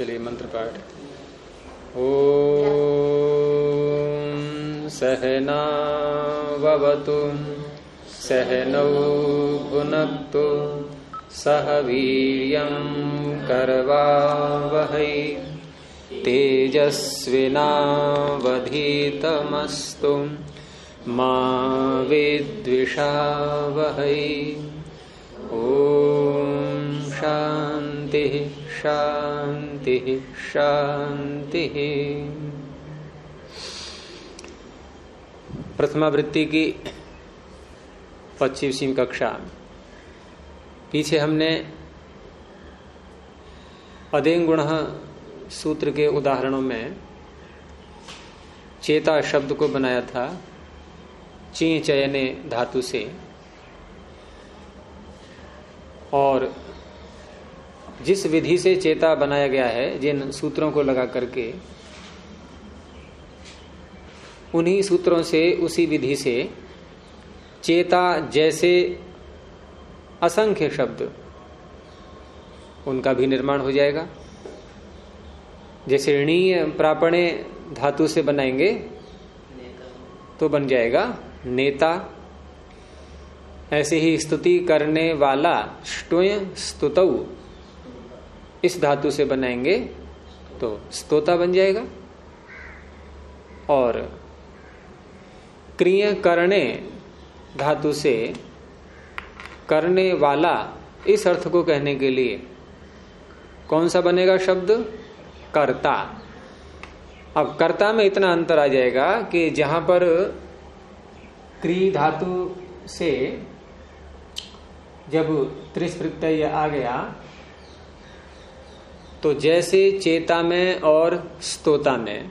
चलिए मंत्र पाठ। ओम सहनावतु सहनौ भुनक्तु सह वीर्यं करवावहै तेजस्विनावधीतमस्तु मा विद्विषावहै। ओम शांति शांति शांति। प्रथमावृत्ति की 25वीं कक्षा। पीछे हमने अदेंगुण सूत्र के उदाहरणों में चेता शब्द को बनाया था ची चयने धातु से, और जिस विधि से चेता बनाया गया है, जिन सूत्रों को लगा करके, उन्हीं सूत्रों से, उसी विधि से चेता जैसे असंख्य शब्द उनका भी निर्माण हो जाएगा। जैसे ऋणीय प्रापणे धातु से बनाएंगे तो बन जाएगा नेता। ऐसे ही स्तुति करने वाला ष्टुय स्तुतौ इस धातु से बनाएंगे तो स्तोता बन जाएगा। और क्रिय करने धातु से करने वाला इस अर्थ को कहने के लिए कौन सा बनेगा शब्द? कर्ता। अब कर्ता में इतना अंतर आ जाएगा कि जहां पर क्री धातु से जब त्रिस प्रत्यय आ गया तो जैसे चेता में और स्तोता में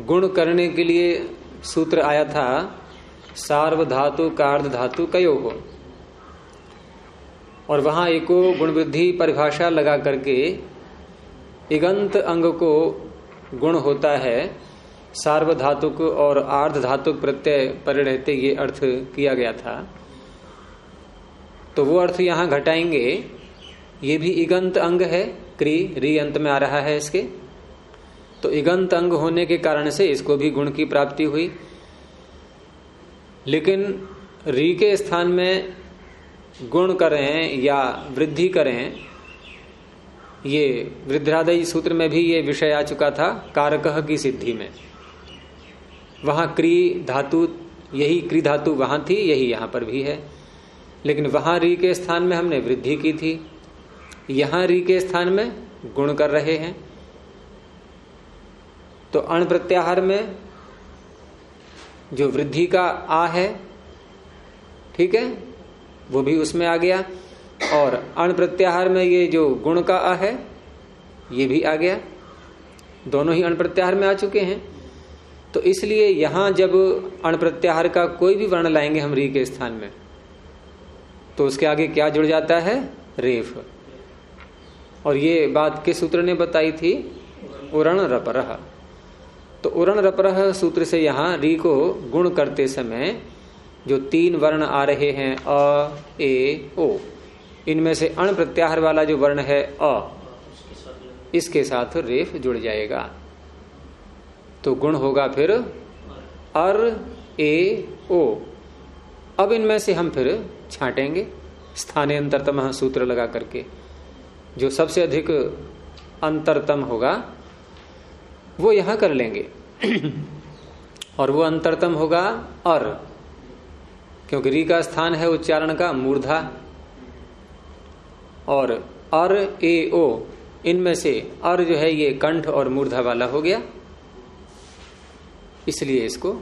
गुण करने के लिए सूत्र आया था सार्वधातु कार्ध धातु कयो हो, और वहां एको गुण वृद्धि परिभाषा लगा करके इगंत अंग को गुण होता है सार्वधातुक और आर्ध धातुक प्रत्यय परे रहते, ये अर्थ किया गया था। तो वो अर्थ यहां घटाएंगे। ये भी इगंत अंग है, क्री री अंत में आ रहा है इसके, तो इगंत अंग होने के कारण से इसको भी गुण की प्राप्ति हुई। लेकिन री के स्थान में गुण करें या वृद्धि करें, ये वृद्धादयी सूत्र में भी ये विषय आ चुका था कारकः की सिद्धि में। वहां क्री धातु, यही क्री धातु वहां थी, यही यहां पर भी है, लेकिन वहां री के स्थान में हमने वृद्धि की थी, यहां री के स्थान में गुण कर रहे हैं। तो अण प्रत्याहार में जो वृद्धि का आ है, ठीक है, वो भी उसमें आ गया, और अण प्रत्याहार में ये जो गुण का आ है ये भी आ गया। दोनों ही अण प्रत्याहार में आ चुके हैं। तो इसलिए यहां जब अण प्रत्याहार का कोई भी वर्ण लाएंगे हम री के स्थान में, तो उसके आगे क्या जुड़ जाता है? रेफ। और ये बात किस सूत्र ने बताई थी? उरण रपरह। तो उरण रपरह सूत्र से यहां री को गुण करते समय जो तीन वर्ण आ रहे हैं अ, ए, ओ, इनमें से अण प्रत्याहार वाला जो वर्ण है अ, इसके साथ रेफ जुड़ जाएगा। तो गुण होगा फिर अर, ए, ओ। अब इनमें से हम फिर छांटेंगे स्थानांतरतम सूत्र लगा करके। जो सबसे अधिक अंतरतम होगा वो यहां कर लेंगे और वो अंतरतम होगा अर, क्योंकि री का स्थान है उच्चारण का मूर्धा, और अर, ए, ओ, इनमें से अर जो है ये कंठ और मूर्धा वाला हो गया, इसलिए इसको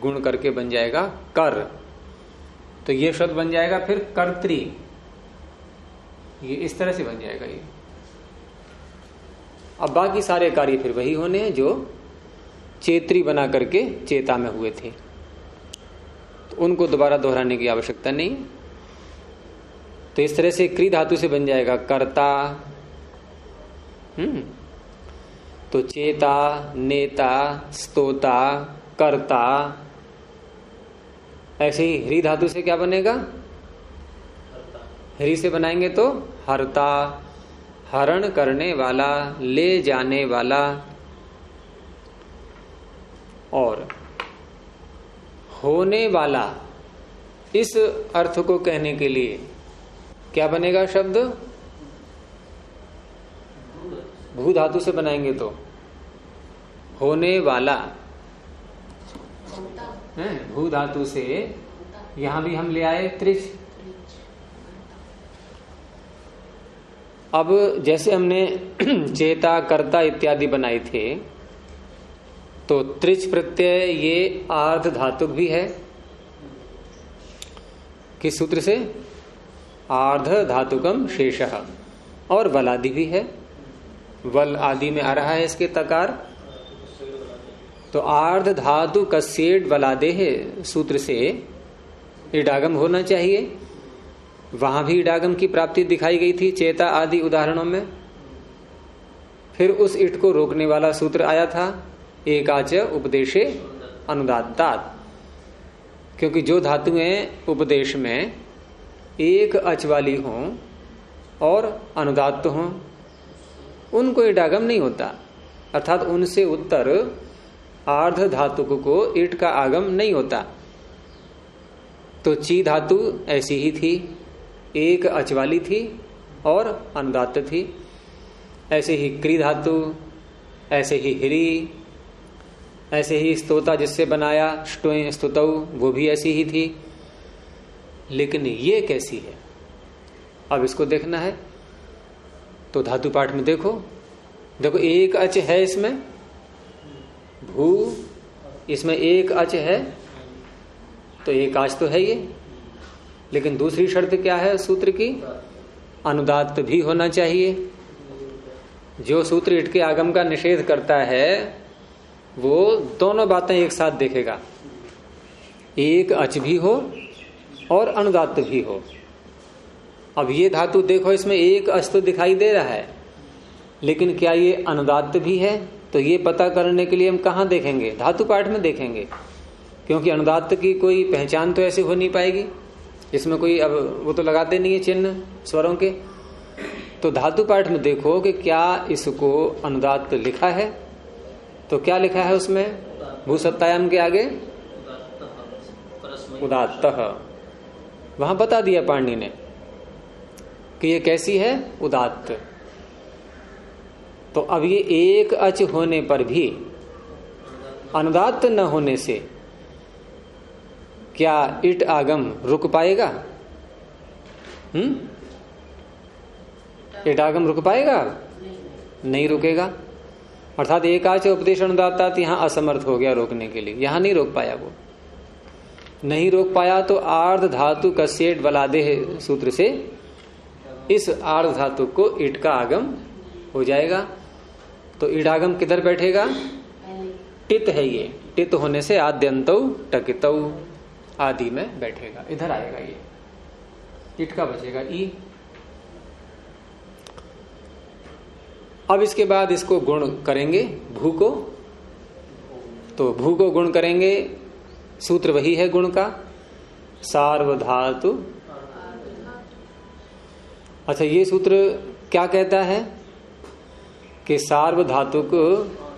गुण करके बन जाएगा कर। तो ये शब्द बन जाएगा फिर कर्त्री। ये इस तरह से बन जाएगा ये। अब बाकी सारे कार्य फिर वही होने हैं जो चेत्री बना करके चेता में हुए थे, तो उनको दोबारा दोहराने की आवश्यकता नहीं। तो इस तरह से क्री धातु से बन जाएगा कर्ता, तो चेता, नेता, स्तोता, कर्ता। ऐसे ही ह्री धातु से क्या बनेगा? ह्री से बनाएंगे तो हरता, हरण करने वाला, ले जाने वाला, और होने वाला, इस अर्थ को कहने के लिए क्या बनेगा शब्द? भू धातु से बनाएंगे तो होने वाला है। भू धातु से यहां भी हम ले आए त्रिच। अब जैसे हमने चेता, कर्ता इत्यादि बनाए थे, तो त्रिच प्रत्यय ये आर्ध धातुक भी है। किस सूत्र से? आर्ध धातुकम शेषः। और वलादि भी है, वल आदि में आ रहा है इसके तकार। तो आर्ध धातु कस्येड वलादेह सूत्र से इडागम होना चाहिए। वहां भी इडागम की प्राप्ति दिखाई गई थी चेता आदि उदाहरणों में। फिर उस इट को रोकने वाला सूत्र आया था एकाच उपदेशे अनुदात्तात, क्योंकि जो धातुएं उपदेश में एक अच वाली हों और अनुदात्त हों उनको इडागम नहीं होता, अर्थात उनसे उत्तर आर्ध धातुक को इट का आगम नहीं होता। तो ची धातु ऐसी ही थी, एक अच वाली थी और अनुदात्त थी। ऐसे ही क्री धातु, ऐसे ही हिरी, ऐसे ही स्तोता जिससे बनाया ष्टोय स्तुतौ, वो भी ऐसी ही थी। लेकिन ये कैसी है, अब इसको देखना है। तो धातु पाठ में देखो एक अच है इसमें, भू, इसमें एक अच है, तो एक आच तो है ये। लेकिन दूसरी शर्त क्या है सूत्र की? अनुदात्त भी होना चाहिए। जो सूत्र इट के आगम का निषेध करता है वो दोनों बातें एक साथ देखेगा, एक अच भी हो और अनुदात्त भी हो। अब ये धातु देखो, इसमें एक अच तो दिखाई दे रहा है, लेकिन क्या ये अनुदात्त भी है? तो ये पता करने के लिए हम कहाँ देखेंगे? धातु पाठ में देखेंगे, क्योंकि अनुदात्त की कोई पहचान तो ऐसे हो नहीं पाएगी। इसमें कोई, अब वो तो लगाते नहीं है चिन्ह स्वरों के। तो धातु पाठ में देखो कि क्या इसको अनुदात्त लिखा है। तो क्या लिखा है उसमें? भूसत्तायाम के आगे उदात्तः, वहां बता दिया पाणिनि ने कि ये कैसी है, उदात्त। तो अब ये एक अच होने पर भी अनुदात्त न होने से क्या इट आगम रुक पाएगा? इट आगम रुक पाएगा? नहीं रुकेगा। अर्थात एकाच उपदेश अनुदात्तात यहां असमर्थ हो गया रोकने के लिए, यहां नहीं रोक पाया। वो नहीं रोक पाया तो आर्ध धातु कस्येट वलादेह सूत्र से इस आर्ध धातु को इट का आगम हो जाएगा। तो इडागम किधर बैठेगा? टित है ये, टित होने से आद्यंतौ टकितौ आदि में बैठेगा, इधर आएगा ये, इट का बचेगा ई। अब इसके बाद इसको गुण करेंगे भू को। तो भू को गुण करेंगे, सूत्र वही है गुण का, सार्वधातु। अच्छा, ये सूत्र क्या कहता है कि सार्वधातुक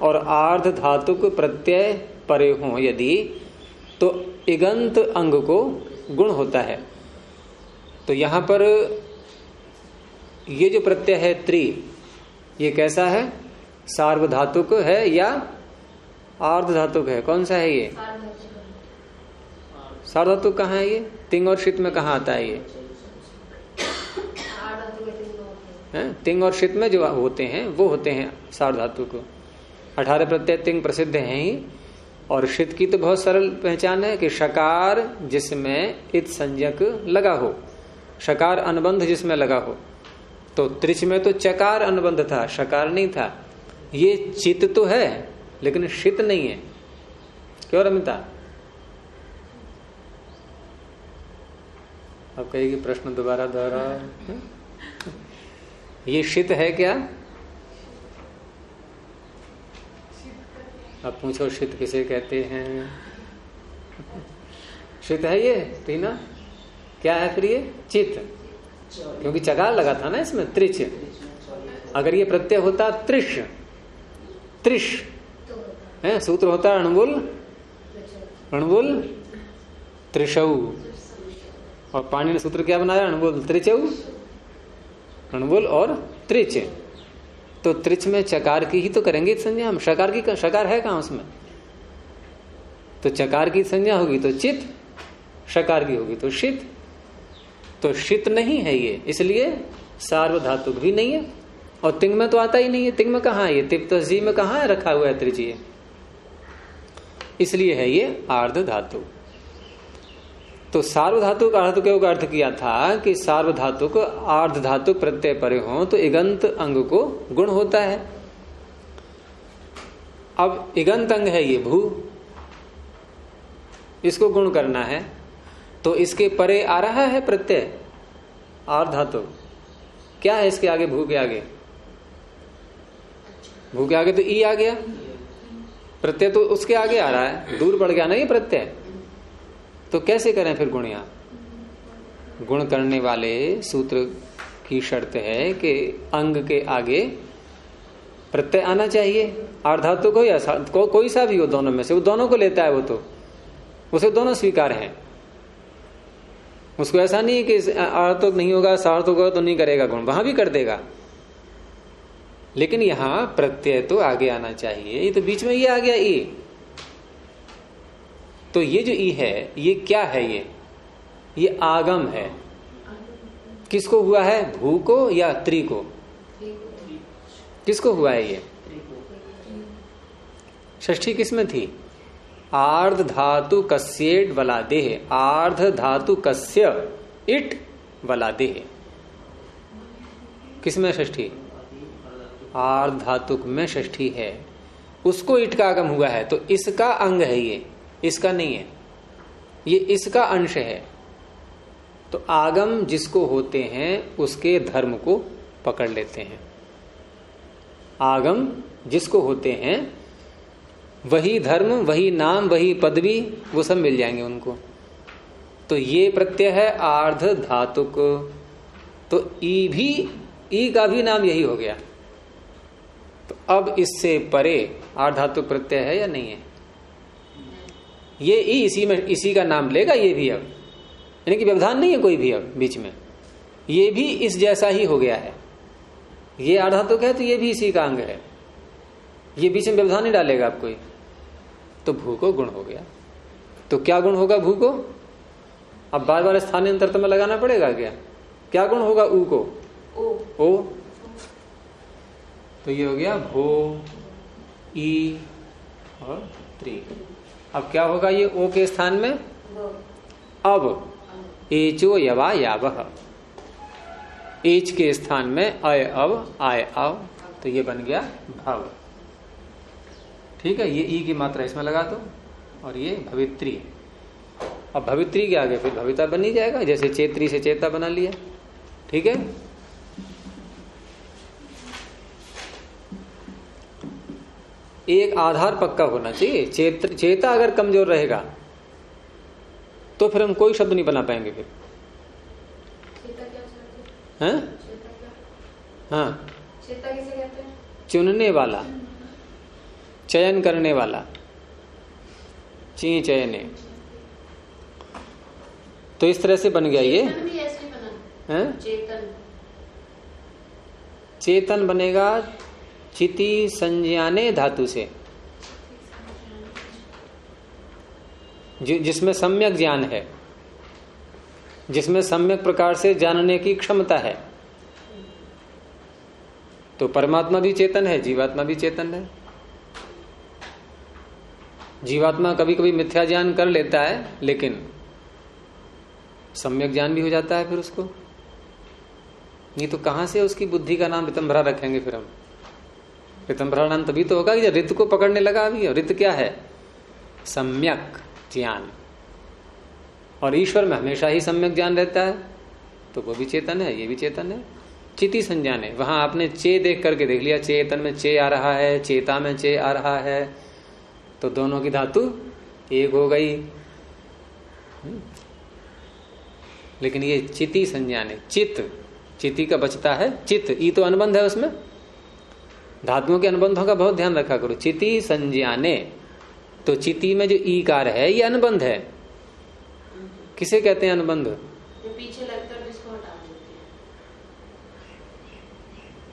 और आर्ध धातुक प्रत्यय परे हों यदि, तो इगंत अंग को गुण होता है। तो यहां पर ये जो प्रत्यय है त्रि, ये कैसा है? सार्वधातुक है या आर्ध धातुक है? कौन सा है ये? सार्वधातुक कहाँ है ये? तिंग और शित में कहाँ आता है ये? तिंग और शित में जो होते हैं वो होते हैं सार्वधातुक। 18 प्रत्यय तिंग प्रसिद्ध हैं ही। और शित की तो बहुत सरल पहचान है कि शकार जिसमें इत संज्ञक लगा हो, शकार अनुबंध जिसमें लगा हो। तो त्रिच में तो चकार अनुबंध था, शकार नहीं था। ये चित तो है लेकिन शित नहीं है। क्यों रमिता? अब कहेगी प्रश्न दोबारा दोहराओ। ये शित है क्या? अब पूछो शित किसे कहते हैं? शित है ये तीना? क्या है फिर ये? चित, क्योंकि चकार लगा था ना इसमें, त्रिच। अगर ये प्रत्यय होता त्रिश, त्रिश है, सूत्र होता अणबुल, अणबुल त्रिशऊ, और पाणिनि ने सूत्र क्या बनाया, अणबुल त्रिचऊ, अणबुल और त्रिच। तो त्रिच में चकार की ही तो करेंगे संज्ञा हम, शकार की, शकार है कहां उसमें, तो चकार की संज्ञा होगी तो चित, शकार की होगी तो शित, तो शित नहीं है ये, इसलिए सार्वधातुक भी नहीं है। और तिंग में तो आता ही नहीं है, तिंग में कहाँ है ये, तिप्तजी में कहाँ है रखा हुआ है त्रिजीय, इसलिए है ये आर्ध धातु। तो सार्वधातुक आर्धधातुक का अर्थ किया था कि सार्वधातुक आर्धधातुक प्रत्यय परे हो तो इगंत अंग को गुण होता है। अब इगंत अंग है ये भू, इसको गुण करना है, तो इसके परे आ रहा है प्रत्यय आर्धधातुक, क्या है इसके आगे, भू के आगे, भू के आगे तो ई आ गया, प्रत्यय तो उसके आगे आ रहा है, दूर बढ़ गया ना ये प्रत्यय, तो कैसे करें फिर गुण? यहां गुण करने वाले सूत्र की शर्त है कि अंग के आगे प्रत्यय आना चाहिए, आर्धधातुक हो या कोई सा भी हो, दोनों में से, वो दोनों को लेता है, वो तो उसे दोनों स्वीकार हैं, उसको ऐसा नहीं है कि आर्धधातुक नहीं होगा, सार्वधातुक होगा तो नहीं करेगा गुण, वहां भी कर देगा, लेकिन यहां प्रत्यय तो आगे आना चाहिए। ये तो बीच में ये आ गया ई, तो ये जो ई है ये क्या है, ये आगम है, किसको हुआ है, भू को या त्रि को, किसको हुआ है ये, षष्ठी किसमें थी, आर्ध धातु कस्येट वलादेह, आर्ध धातु कस्य इट वलादेह, किसमें षष्ठी, आर्ध धातुक में षष्ठी है, उसको इट का आगम हुआ है, तो इसका अंग है ये, इसका नहीं है, ये इसका अंश है। तो आगम जिसको होते हैं उसके धर्म को पकड़ लेते हैं, आगम जिसको होते हैं वही धर्म, वही नाम, वही पदवी, वो सब मिल जाएंगे उनको। तो ये प्रत्यय है आर्ध धातुक, तो ई का भी नाम यही हो गया। तो अब इससे परे आर्ध धातुक प्रत्यय है या नहीं है, ये ई इसी का नाम लेगा, ये भी अब, यानी कि व्यवधान नहीं है कोई भी अब बीच में, ये भी इस जैसा ही हो गया है, ये आर्ध धातुक है तो ये भी इसी का अंग है, ये बीच में व्यवधान नहीं डालेगा आप कोई, तो भू को गुण हो गया। तो क्या गुण होगा भू को, अब बार बार स्थानांतर में लगाना पड़ेगा क्या गुण होगा ऊ को, ओ, तो ये हो गया भो ई और त्रि। अब क्या होगा ये ओ के स्थान में, अब एचो यवा यावह, एच के स्थान में अय अब आय अव, तो ये बन गया भव। ठीक है, ये ई की मात्रा इसमें लगा दो, और ये भवित्री। अब भवित्री के आगे फिर भविता बन ही जाएगा, जैसे चेत्री से चेता बना लिया। ठीक है, एक आधार पक्का होना चाहिए। चेता अगर कमजोर रहेगा तो फिर हम कोई शब्द नहीं बना पाएंगे फिर। हैं? हाँ, चेता किसे कहते हैं? चुनने वाला, चयन करने वाला, ची चयने। तो इस तरह से बन गया ये। चेतन भी ऐसे ही बना है? चेतन बनेगा चिति संज्ञाने धातु से, जिसमें सम्यक ज्ञान है, जिसमें सम्यक प्रकार से जानने की क्षमता है। तो परमात्मा भी चेतन है, जीवात्मा भी चेतन है। जीवात्मा कभी कभी मिथ्या ज्ञान कर लेता है, लेकिन सम्यक ज्ञान भी हो जाता है फिर उसको। नहीं तो कहां से उसकी बुद्धि का नाम ऋतंभरा रखेंगे फिर हम। ऋतंभरा नाम तभी तो होगा कि जब ऋत को पकड़ने लगा। अभी ऋत क्या है? सम्यक ज्ञान। और ईश्वर में हमेशा ही सम्यक ज्ञान रहता है, तो वो भी चेतन है, ये भी चेतन है। चिति संज्ञान है, वहां आपने चे देख करके देख लिया, चेतन में चे आ रहा है, चेता में चे आ रहा है, तो दोनों की धातु एक हो गई। लेकिन ये चिति संज्ञान है, चित, चिति का बचता है चित, ई तो अनुबंध है उसमें, धातुओं के अनुबंधों का बहुत ध्यान रखा करो। चिति संज्ञाने, तो चिति में जो ईकार है ये अनुबंध है। किसे कहते हैं अनुबंध? जो पीछे लगता है जिसको हटा देते हैं।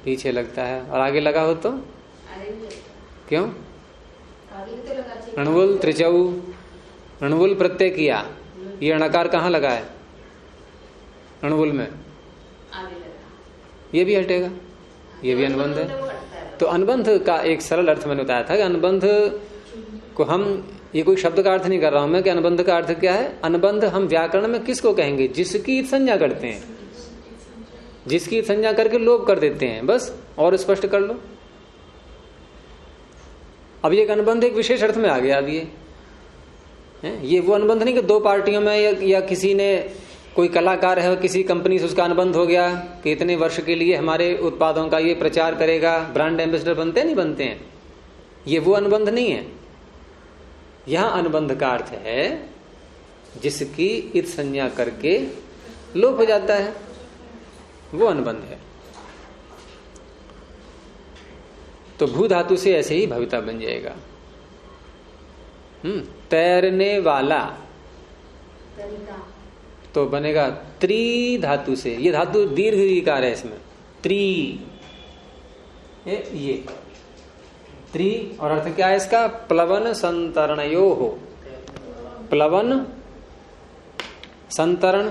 पीछे लगता है और आगे लगा हो तो आगे नहीं लगता। क्यों? आगे भी तो लगा चाहिए। ऋणवुल त्रिचऊ, ऋणवुल प्रत्यय किया, ये णकार कहाँ लगा है? ऋणवुल में, आगे लगा। ये भी हटेगा, ये भी अनुबंध है। तो अनुबंध का एक सरल अर्थ मैंने बताया था कि अनुबंध को हम, ये कोई शब्द का अर्थ नहीं कर रहा हूं मैं कि अनुबंध का अर्थ क्या है। अनुबंध हम व्याकरण में किसको कहेंगे? जिसकी संज्ञा करते हैं, जिसकी संज्ञा करके लोप कर देते हैं, बस। और स्पष्ट कर लो। अब ये अनुबंध एक विशेष अर्थ में आ गया। अब ये वो अनुबंध नहीं कि दो पार्टियों में या किसी ने, कोई कलाकार है और किसी कंपनी से उसका अनुबंध हो गया कि इतने वर्ष के लिए हमारे उत्पादों का ये प्रचार करेगा, ब्रांड एम्बेसडर बनते नहीं बनते हैं, ये वो अनुबंध नहीं है। यहां अनुबंध का अर्थ है जिसकी इत संज्ञा करके लोप हो जाता है, वो अनुबंध है। तो भू धातु से ऐसे ही भविता बन जाएगा। तैरने वाला तो बनेगा त्रि धातु से। ये धातु दीर्घ ईकार है इसमें, त्रि, ये त्रि। और अर्थ क्या है इसका? प्लवन संतरणयो हो। प्लवन संतरण,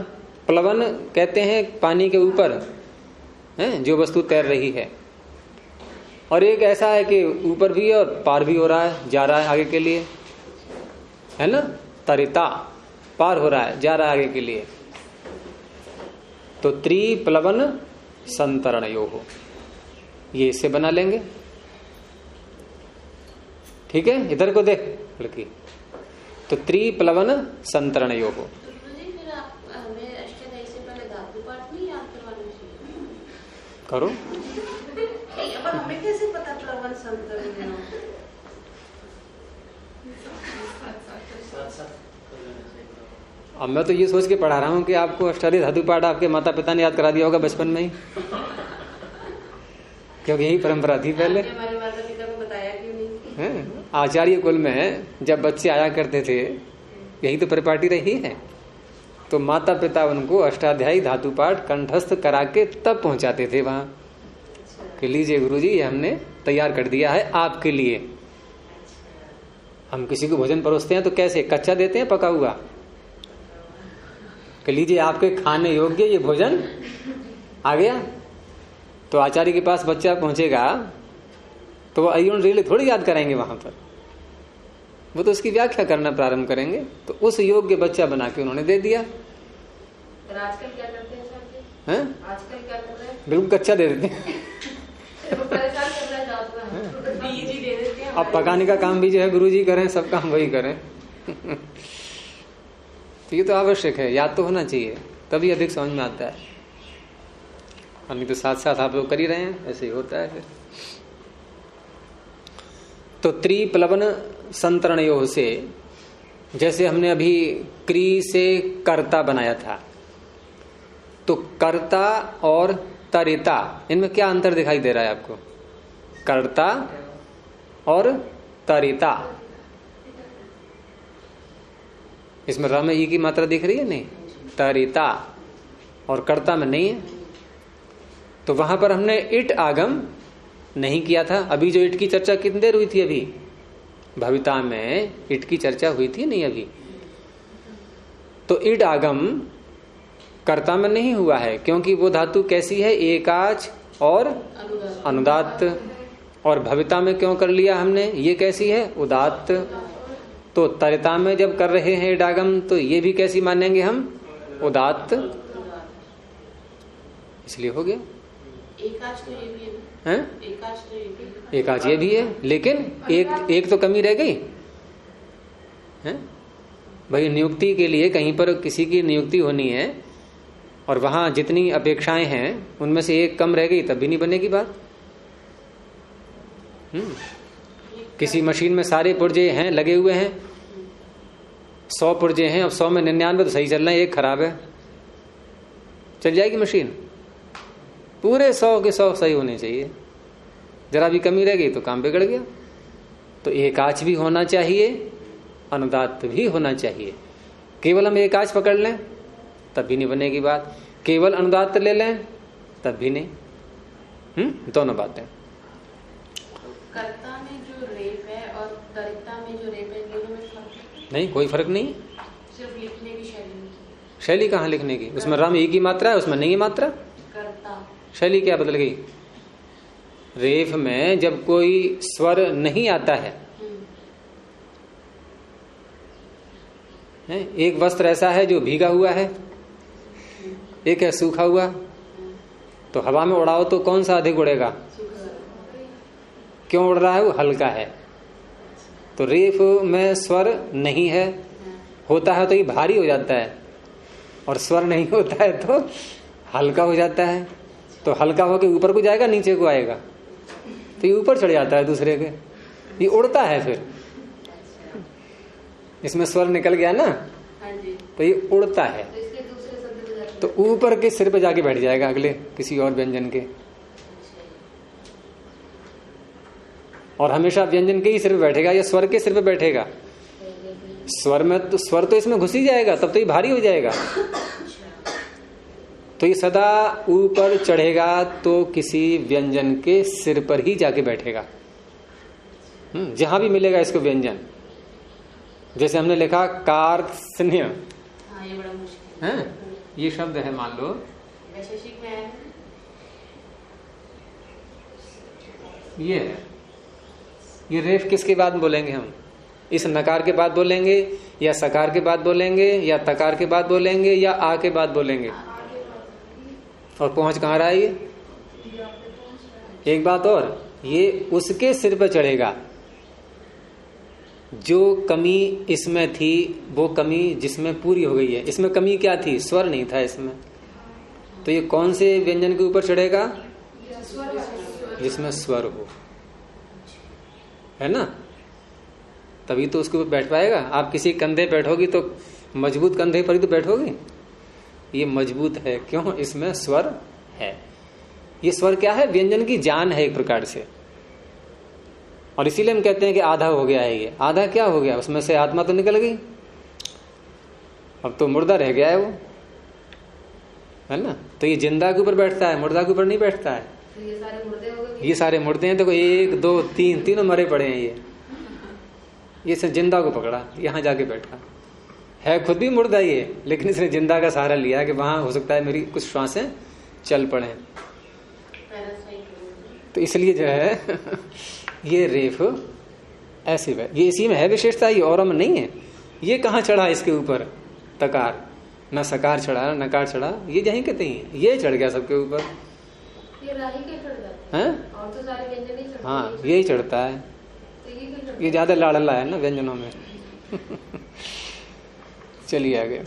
प्लवन कहते हैं पानी के ऊपर है जो वस्तु तैर रही है, और एक ऐसा है कि ऊपर भी और पार भी हो रहा है, जा रहा है आगे के लिए, है ना। तरिता, पार हो रहा है, जा रहा है आगे के लिए। तो त्रि प्लवन संतरणयो हो, ये इससे बना लेंगे। ठीक है, इधर को देख लड़की। तो त्रि प्लवन संतरणयो हो। करो। हमें कैसे पता प्लवन संतरणयो? अब मैं तो ये सोच के पढ़ा रहा हूं कि आपको अष्टादश धातु पाठ आपके माता पिता ने याद करा दिया होगा बचपन में ही, क्योंकि यही परंपरा थी पहले। हमारे माता पिता को बताया क्यों नहीं? है आचार्य कुल में जब बच्चे आया करते थे, यही तो परिपाटी रही है। तो माता पिता उनको अष्टाध्यायी धातु पाठ कंठस्थ करा के तब पहुंचाते थे वहां कि लीजिए गुरुजी, ये हमने तैयार कर दिया है आपके लिए। हम किसी को भोजन परोसते हैं तो कैसे, कच्चा देते हैं पका हुआ? कि लीजिए आपके खाने योग्य ये भोजन आ गया। तो आचार्य के पास बच्चा पहुंचेगा तो वो अय्योन रिले थोड़ी याद कराएंगे वहां पर, वो तो उसकी व्याख्या करना प्रारंभ करेंगे। तो उस योग्य बच्चा बना के उन्होंने दे दिया। आजकल क्या करते हैं सर? हैं? आजकल क्या कर रहे हैं? बिल्कुल कच्चा दे देते हैं। परेशान कर रहा है जादू है, बीज ही दे देते हैं। अब पकाने का काम भी जो है गुरुजी करें, सब काम वही करें। तो ये तो आवश्यक है, याद तो होना चाहिए, तभी अधिक समझ में आता है। और नहीं तो साथ साथ आप लोग कर ही रहे हैं, ऐसे ही होता है फिर। तो त्रि प्लवन संतरणयो से, जैसे हमने अभी क्री से कर्ता बनाया था, तो कर्ता और तरिता, इनमें क्या अंतर दिखाई दे रहा है आपको? कर्ता और तरिता, इसमें र में ई की मात्रा दिख रही है? नहीं, तरिता। और कर्ता में नहीं है। तो वहां पर हमने इट आगम नहीं किया था। अभी जो इट की चर्चा कितनी देर हुई थी? अभी भविता में इट की चर्चा हुई थी नहीं अभी? तो इट आगम कर्ता में नहीं हुआ है, क्योंकि वो धातु कैसी है? एकाच और अनुदात्त। और भविता में क्यों कर लिया हमने? ये कैसी है? उदात्त। तो तरिता में जब कर रहे हैं इडागम, तो ये भी कैसी मानेंगे हम? उदात्त, इसलिए हो गया। एकाच तो ये भी है, एकाच तो ये भी, एकाच ये भी है, लेकिन एक तो कमी रह गई है भाई। नियुक्ति के लिए कहीं पर किसी की नियुक्ति होनी है और वहां जितनी अपेक्षाएं हैं उनमें से एक कम रह गई, तब भी नहीं बनेगी बात। किसी मशीन में सारे पुर्जे हैं, लगे हुए हैं, 100 पुर्जे हैं, अब 100 में 99 तो सही चल रहे हैं, एक खराब है, चल जाएगी मशीन? पूरे 100 के 100 सही होने चाहिए। जरा भी कमी रह गई तो काम बिगड़ गया। तो एकाच भी होना चाहिए, अनुदात्त भी होना चाहिए। केवल हम एकाच पकड़ लें तब भी नहीं बनेगी बात, केवल अनुदात्त ले लें तब भी नहीं। दोनों बातें। कर्ता में जो रेप है और कर्ता में जो रेप है, दोनों में फर्क नहीं, कोई फर्क नहीं। सिर्फ लिखने की शैली कहाँ लिखने की? उसमें राम एक ही मात्रा है, उसमें नहीं है मात्रा। कर्ता शैली क्या बदल गई? रेफ में जब कोई स्वर नहीं आता है, एक वस्त्र ऐसा है जो भीगा हुआ है, एक है सूखा हुआ, तो हवा में उड़ाओ तो कौन सा अधिक उड़ेगा? क्यों उड़ रहा है? वो हल्का है। तो रेफ में स्वर नहीं है, होता है तो ये भारी हो जाता है, और स्वर नहीं होता है तो हल्का हो जाता है। तो हल्का होकर ऊपर को जाएगा, नीचे को आएगा, तो ये ऊपर चढ़ जाता है दूसरे के, ये उड़ता है। फिर इसमें स्वर निकल गया ना, तो ये उड़ता है, तो ऊपर के सिर पे जाके बैठ जाएगा अगले किसी और व्यंजन के, और हमेशा व्यंजन के ही सिर पे बैठेगा या स्वर के सिर पे बैठेगा। स्वर में तो स्वर तो इसमें घुस ही जाएगा, तब तो ये भारी हो जाएगा। तो ये सदा ऊपर चढ़ेगा तो किसी व्यंजन के सिर पर ही जाके बैठेगा, जहां भी मिलेगा इसको व्यंजन। जैसे हमने लिखा कार्त्स्न्य, ये बड़ा मुश्किल है, ये शब्द है, मान लो वैशेषिक में है, ये है, ये रेफ किसके बाद बोलेंगे हम? इस नकार के बाद बोलेंगे, या सकार के बाद बोलेंगे, या तकार के बाद बोलेंगे, या आ के बाद बोलेंगे? और पहुंच कहाँ रहा है ये? एक बात और, ये उसके सिर पर चढ़ेगा जो कमी इसमें थी, वो कमी जिसमें पूरी हो गई है। इसमें कमी क्या थी? स्वर नहीं था इसमें, तो ये कौन से व्यंजन के ऊपर चढ़ेगा? जिसमें स्वर हो, है ना, तभी तो उसके ऊपर बैठ पाएगा। आप किसी कंधे बैठोगी तो मजबूत कंधे पर ही तो बैठोगी, ये मजबूत है, क्यों? इसमें स्वर है। ये स्वर क्या है? व्यंजन की जान है एक प्रकार से, और इसीलिए हम कहते हैं कि आधा हो गया है। ये आधा क्या हो गया? उसमें से आत्मा तो निकल गई, अब तो मुर्दा रह गया है वो, है ना। तो ये जिंदा के ऊपर बैठता है, मुर्दा के ऊपर नहीं बैठता है। तो ये सारे मुर्दे हो गए, ये सारे मुर्दे हैं, देखो 1 2 3 तीनों मरे पड़े हैं। ये सिर्फ जिंदा को पकड़ा, यहां जाके बैठा है, खुद भी मुर्दा ये, लेकिन इसने जिंदा का सहारा लिया कि वहां हो सकता है मेरी कुछ श्वासें चल पड़े। तो इसलिए जो है ये रेफ ऐसे है, ये इसी में है विशेषता, ये और में नहीं है। ये कहाँ चढ़ा इसके ऊपर? तकार, न सकार चढ़ा न नकार चढ़ा, ये यहीं कहते हैं, ये चढ़ गया सबके ऊपर। ये राही के चढ़ जाता है, और तो सारे व्यंजन ही चढ़ते हैं। हाँ यही चढ़ता है, तो ये ज्यादा लाड़ला है ना व्यंजनों में। चलिए आगे। तो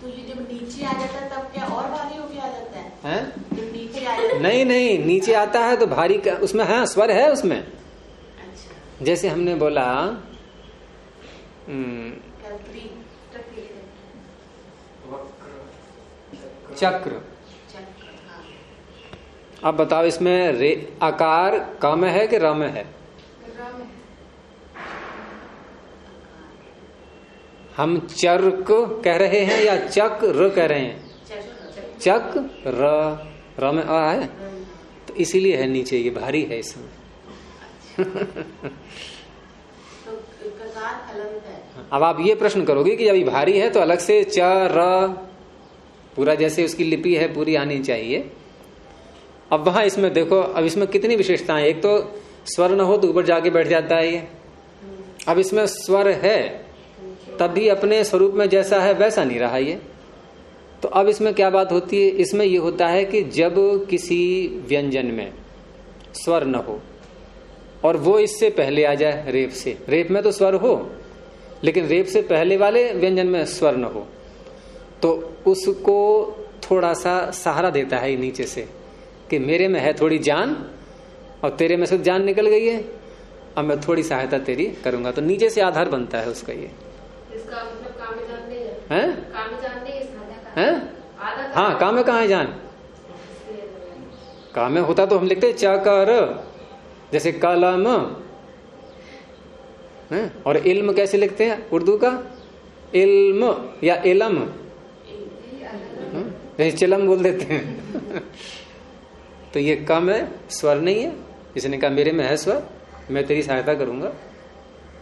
ये जब नीचे आ जाता है तब क्या और भारी होके आ जाता है? हैं? जब नीचे आ जाता है, नहीं नहीं, नीचे आता है तो भारी का, उसमें हाँ स्वर है उसमें। अच्छा, जैसे हमने बोला कर्त्री, चक्र। चक्र, हाँ। अब बताओ इसमें रे आकार क में है कि र में है? हम चर्क कह रहे हैं या चक र कह रहे हैं? चक र में आ है, तो इसीलिए है नीचे, ये भारी है इसमें। अब आप ये प्रश्न करोगे कि जब ये भारी है तो अलग से च र पूरा जैसे उसकी लिपि है पूरी आनी चाहिए। अब वहां इसमें देखो, अब इसमें कितनी विशेषताएं। एक तो स्वर न हो तो ऊपर जाके बैठ जाता है ये। अब इसमें स्वर है तब भी अपने स्वरूप में जैसा है वैसा नहीं रहा ये। तो अब इसमें क्या बात होती है? इसमें ये होता है कि जब किसी व्यंजन में स्वर न हो और वो इससे पहले आ जाए रेप से, रेप में तो स्वर हो लेकिन रेप से पहले वाले व्यंजन में स्वर न हो, तो उसको थोड़ा सा सहारा देता है नीचे से कि मेरे में है थोड़ी जान और तेरे में से जान निकल गई है, अब मैं थोड़ी सहायता तेरी करूंगा। तो नीचे से आधार बनता है उसका ये। इसका मतलब काम में जान नहीं है? काम में जान नहीं है, हैं? हाँ, काम में कहाँ है जान? का में होता तो हम लिखते चकर, जैसे कलम है। और इल्म कैसे लिखते हैं उर्दू का? इल्म या इलम, जैसे चिलम बोल देते हैं। तो ये क में स्वर नहीं है, इसने कहा मेरे में है स्वर, मैं तेरी सहायता करूंगा,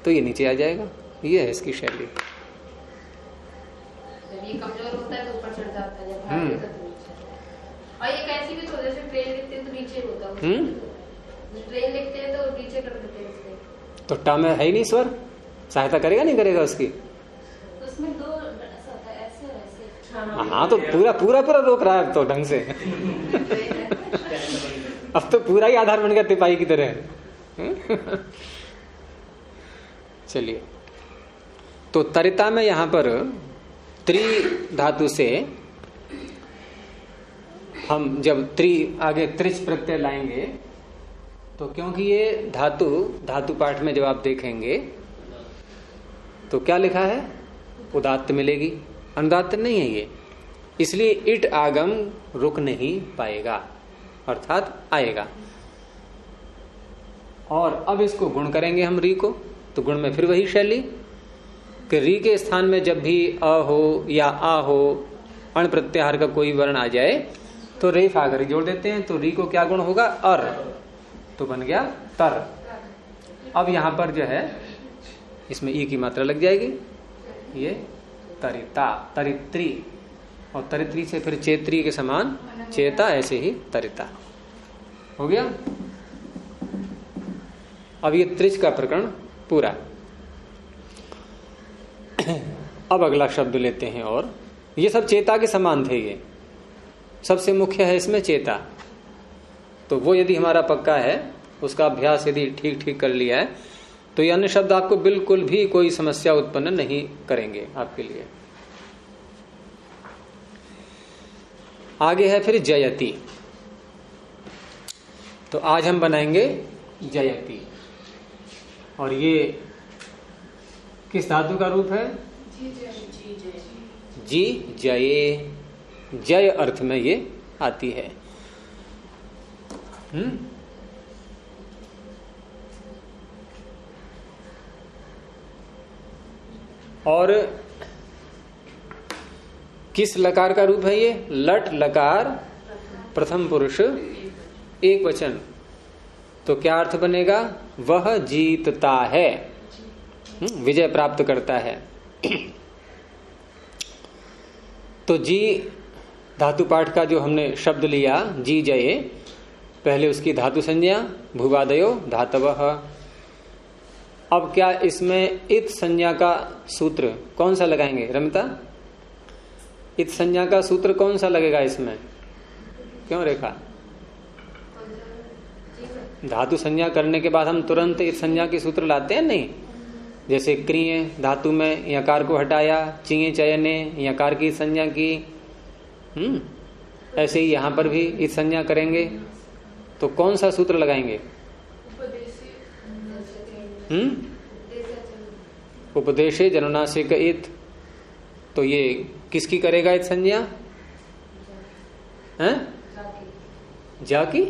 तो ये नीचे आ जाएगा। ये है इसकी शैली। ये कमजोर होता है तो ऊपर चढ़ जाता है, जब भारी होता है तो नीचे। और ये कैसी भी तो जैसे ट्रेन लिखते हैं तो नीचे होता है, ट्रेन लिखते हैं तो नीचे कर देते हैं इसमें। तो टा में है ही नहीं स्वर, सहायता करेगा नहीं करेगा उसकी? तो उसमें दो ऐसा होता है, ऐसे और ऐसे। हाँ तो पूरा पूरा पूरा रोक रहा है अब तो ढंग से। अब तो पूरा ही आधार बन गया तिपाही की तरह। चलिए, तो तरिता में यहां पर त्रि धातु से हम जब त्रि आगे त्रिच प्रत्यय लाएंगे तो क्योंकि ये धातु पाठ में जब आप देखेंगे तो क्या लिखा है? उदात्त मिलेगी, अनुदात्त नहीं है ये, इसलिए इट आगम रुक नहीं पाएगा, अर्थात आएगा। और अब इसको गुण करेंगे हम री को, तो गुण में फिर वही शैली कि री के स्थान में जब भी अ हो या आ हो, अण प्रत्याहार का कोई वर्ण आ जाए तो रेफ आकर जोड़ देते हैं। तो री को क्या गुण होगा? अर, तो बन गया तर। अब यहां पर जो है इसमें ई की मात्रा लग जाएगी, ये तरिता, तरित्री, और तरित्री से फिर चेत्री के समान चेता, ऐसे ही तरिता हो गया। अब ये त्रिच का प्रकरण पूरा। अब अगला शब्द लेते हैं, और ये सब चेता के समान थे। ये सबसे मुख्य है इसमें चेता, तो वो यदि हमारा पक्का है, उसका अभ्यास यदि ठीक ठीक कर लिया है, तो ये अन्य शब्द आपको बिल्कुल भी कोई समस्या उत्पन्न नहीं करेंगे आपके लिए। आगे है फिर जयति। तो आज हम बनाएंगे जयति, और ये किस धातु का रूप है? जी जये, जय अर्थ में ये आती है। और किस लकार का रूप है ये? लट लकार प्रथम पुरुष एक वचन। तो क्या अर्थ बनेगा? वह जीतता है, विजय प्राप्त करता है। तो जी धातु पाठ का जो हमने शब्द लिया जी जये, पहले उसकी धातु संज्ञा भूवादयो धातवः। अब क्या इसमें इत संज्ञा का सूत्र कौन सा लगाएंगे रमिता? इत संज्ञा का सूत्र कौन सा लगेगा इसमें? क्यों रेखा? धातु संज्ञा करने के बाद हम तुरंत इत संज्ञा के सूत्र लाते हैं नहीं? जैसे क्रिय धातु में यकार को हटाया, चिये चयने यकार की संज्ञा की, ऐसे ही यहां पर भी इत संज्ञा करेंगे। तो कौन सा सूत्र लगाएंगे? उपदेशे जनुनासिक इत। तो ये किसकी करेगा इत संज्ञा? हैं? जा की?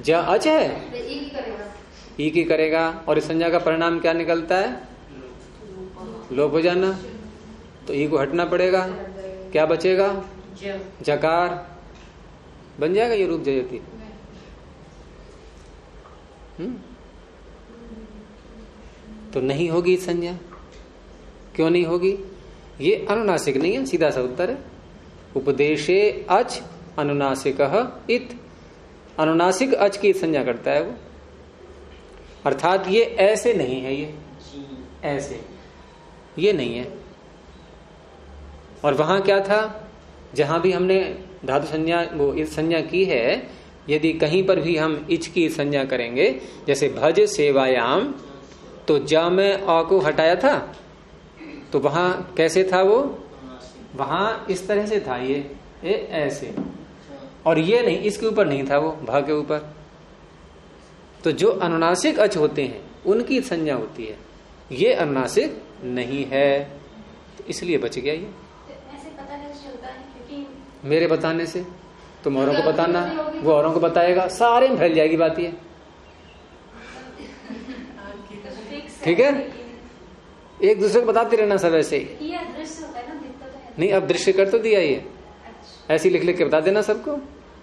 जा अच है, ई की करेगा। और इस संज्ञा का परिणाम क्या निकलता है? लोप हो जाना। तो ई को हटना पड़ेगा, क्या बचेगा? जकार। बन जाएगा ये रूप जयति। तो नहीं होगी इस संज्ञा। क्यों नहीं होगी? ये अनुनासिक नहीं है, सीधा सा उत्तर है। उपदेशे अच अनुनासिकः इत, अनुनासिक अच की संज्ञा करता है वो, अर्थात ये ऐसे नहीं है, ये ऐसे, ये नहीं है। और वहां क्या था? जहां भी हमने धातु संज्ञा वो इस संज्ञा की है, यदि कहीं पर भी हम इच की संज्ञा करेंगे, जैसे भज सेवायाम, तो जा में अ को हटाया था, तो वहां कैसे था वो? वहां इस तरह से था, ये ऐसे, और ये नहीं, इसके ऊपर नहीं था वो, भा के ऊपर। तो जो अनुनासिक अच होते हैं उनकी संज्ञा होती है, ये अनुनासिक नहीं है, तो इसलिए बच गया ये। ऐसे पता नहीं चलता है क्योंकि मेरे बताने से तुम औरों को बताना, वो औरों को बताएगा, सारे में फैल जाएगी बात ये। ठीक है, एक दूसरे को बताते रहना सब ऐसे ही। ये दृश्य होता है ना, दिखता तो है नहीं, अब दृश्य कर तो दिया ये, ऐसी लिख लिख के बता देना सबको।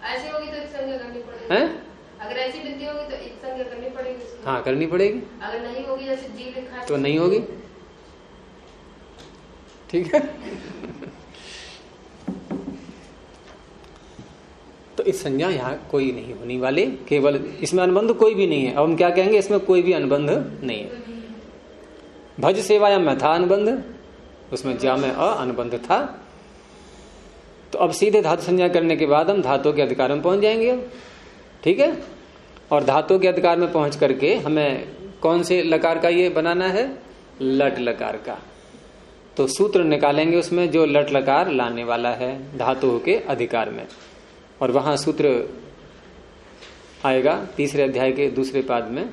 ऐसी होगी तो एक संज्ञा करनी पड़ेगी। हैं? अगर ऐसी विधि होगी तो एक संज्ञा करनी पड़ेगी उसकी। हाँ, करनी पड़ेगी। अगर नहीं होगी, जैसे जी लिखा है तो नहीं होगी। ठीक है। तो इस संज्ञा यहाँ कोई नहीं होने वाले, केवल इसमें अनुबंध कोई भी नहीं है। अब हम क्या कहेंगे, इसमें कोई भी अनुबंध नहीं है। भज सेवायाम में था अनुबंध, उसमें ज्या में अ अनुबंध था। तो अब सीधे धातु संज्ञा करने के बाद हम धातु के अधिकार में पहुंच जाएंगे। ठीक है, और धातु के अधिकार में पहुंच करके हमें कौन से लकार का ये बनाना है, लट लकार का। तो सूत्र निकालेंगे उसमें जो लट लकार लाने वाला है धातु के अधिकार में, और वहां सूत्र आएगा तीसरे अध्याय के दूसरे पाद में,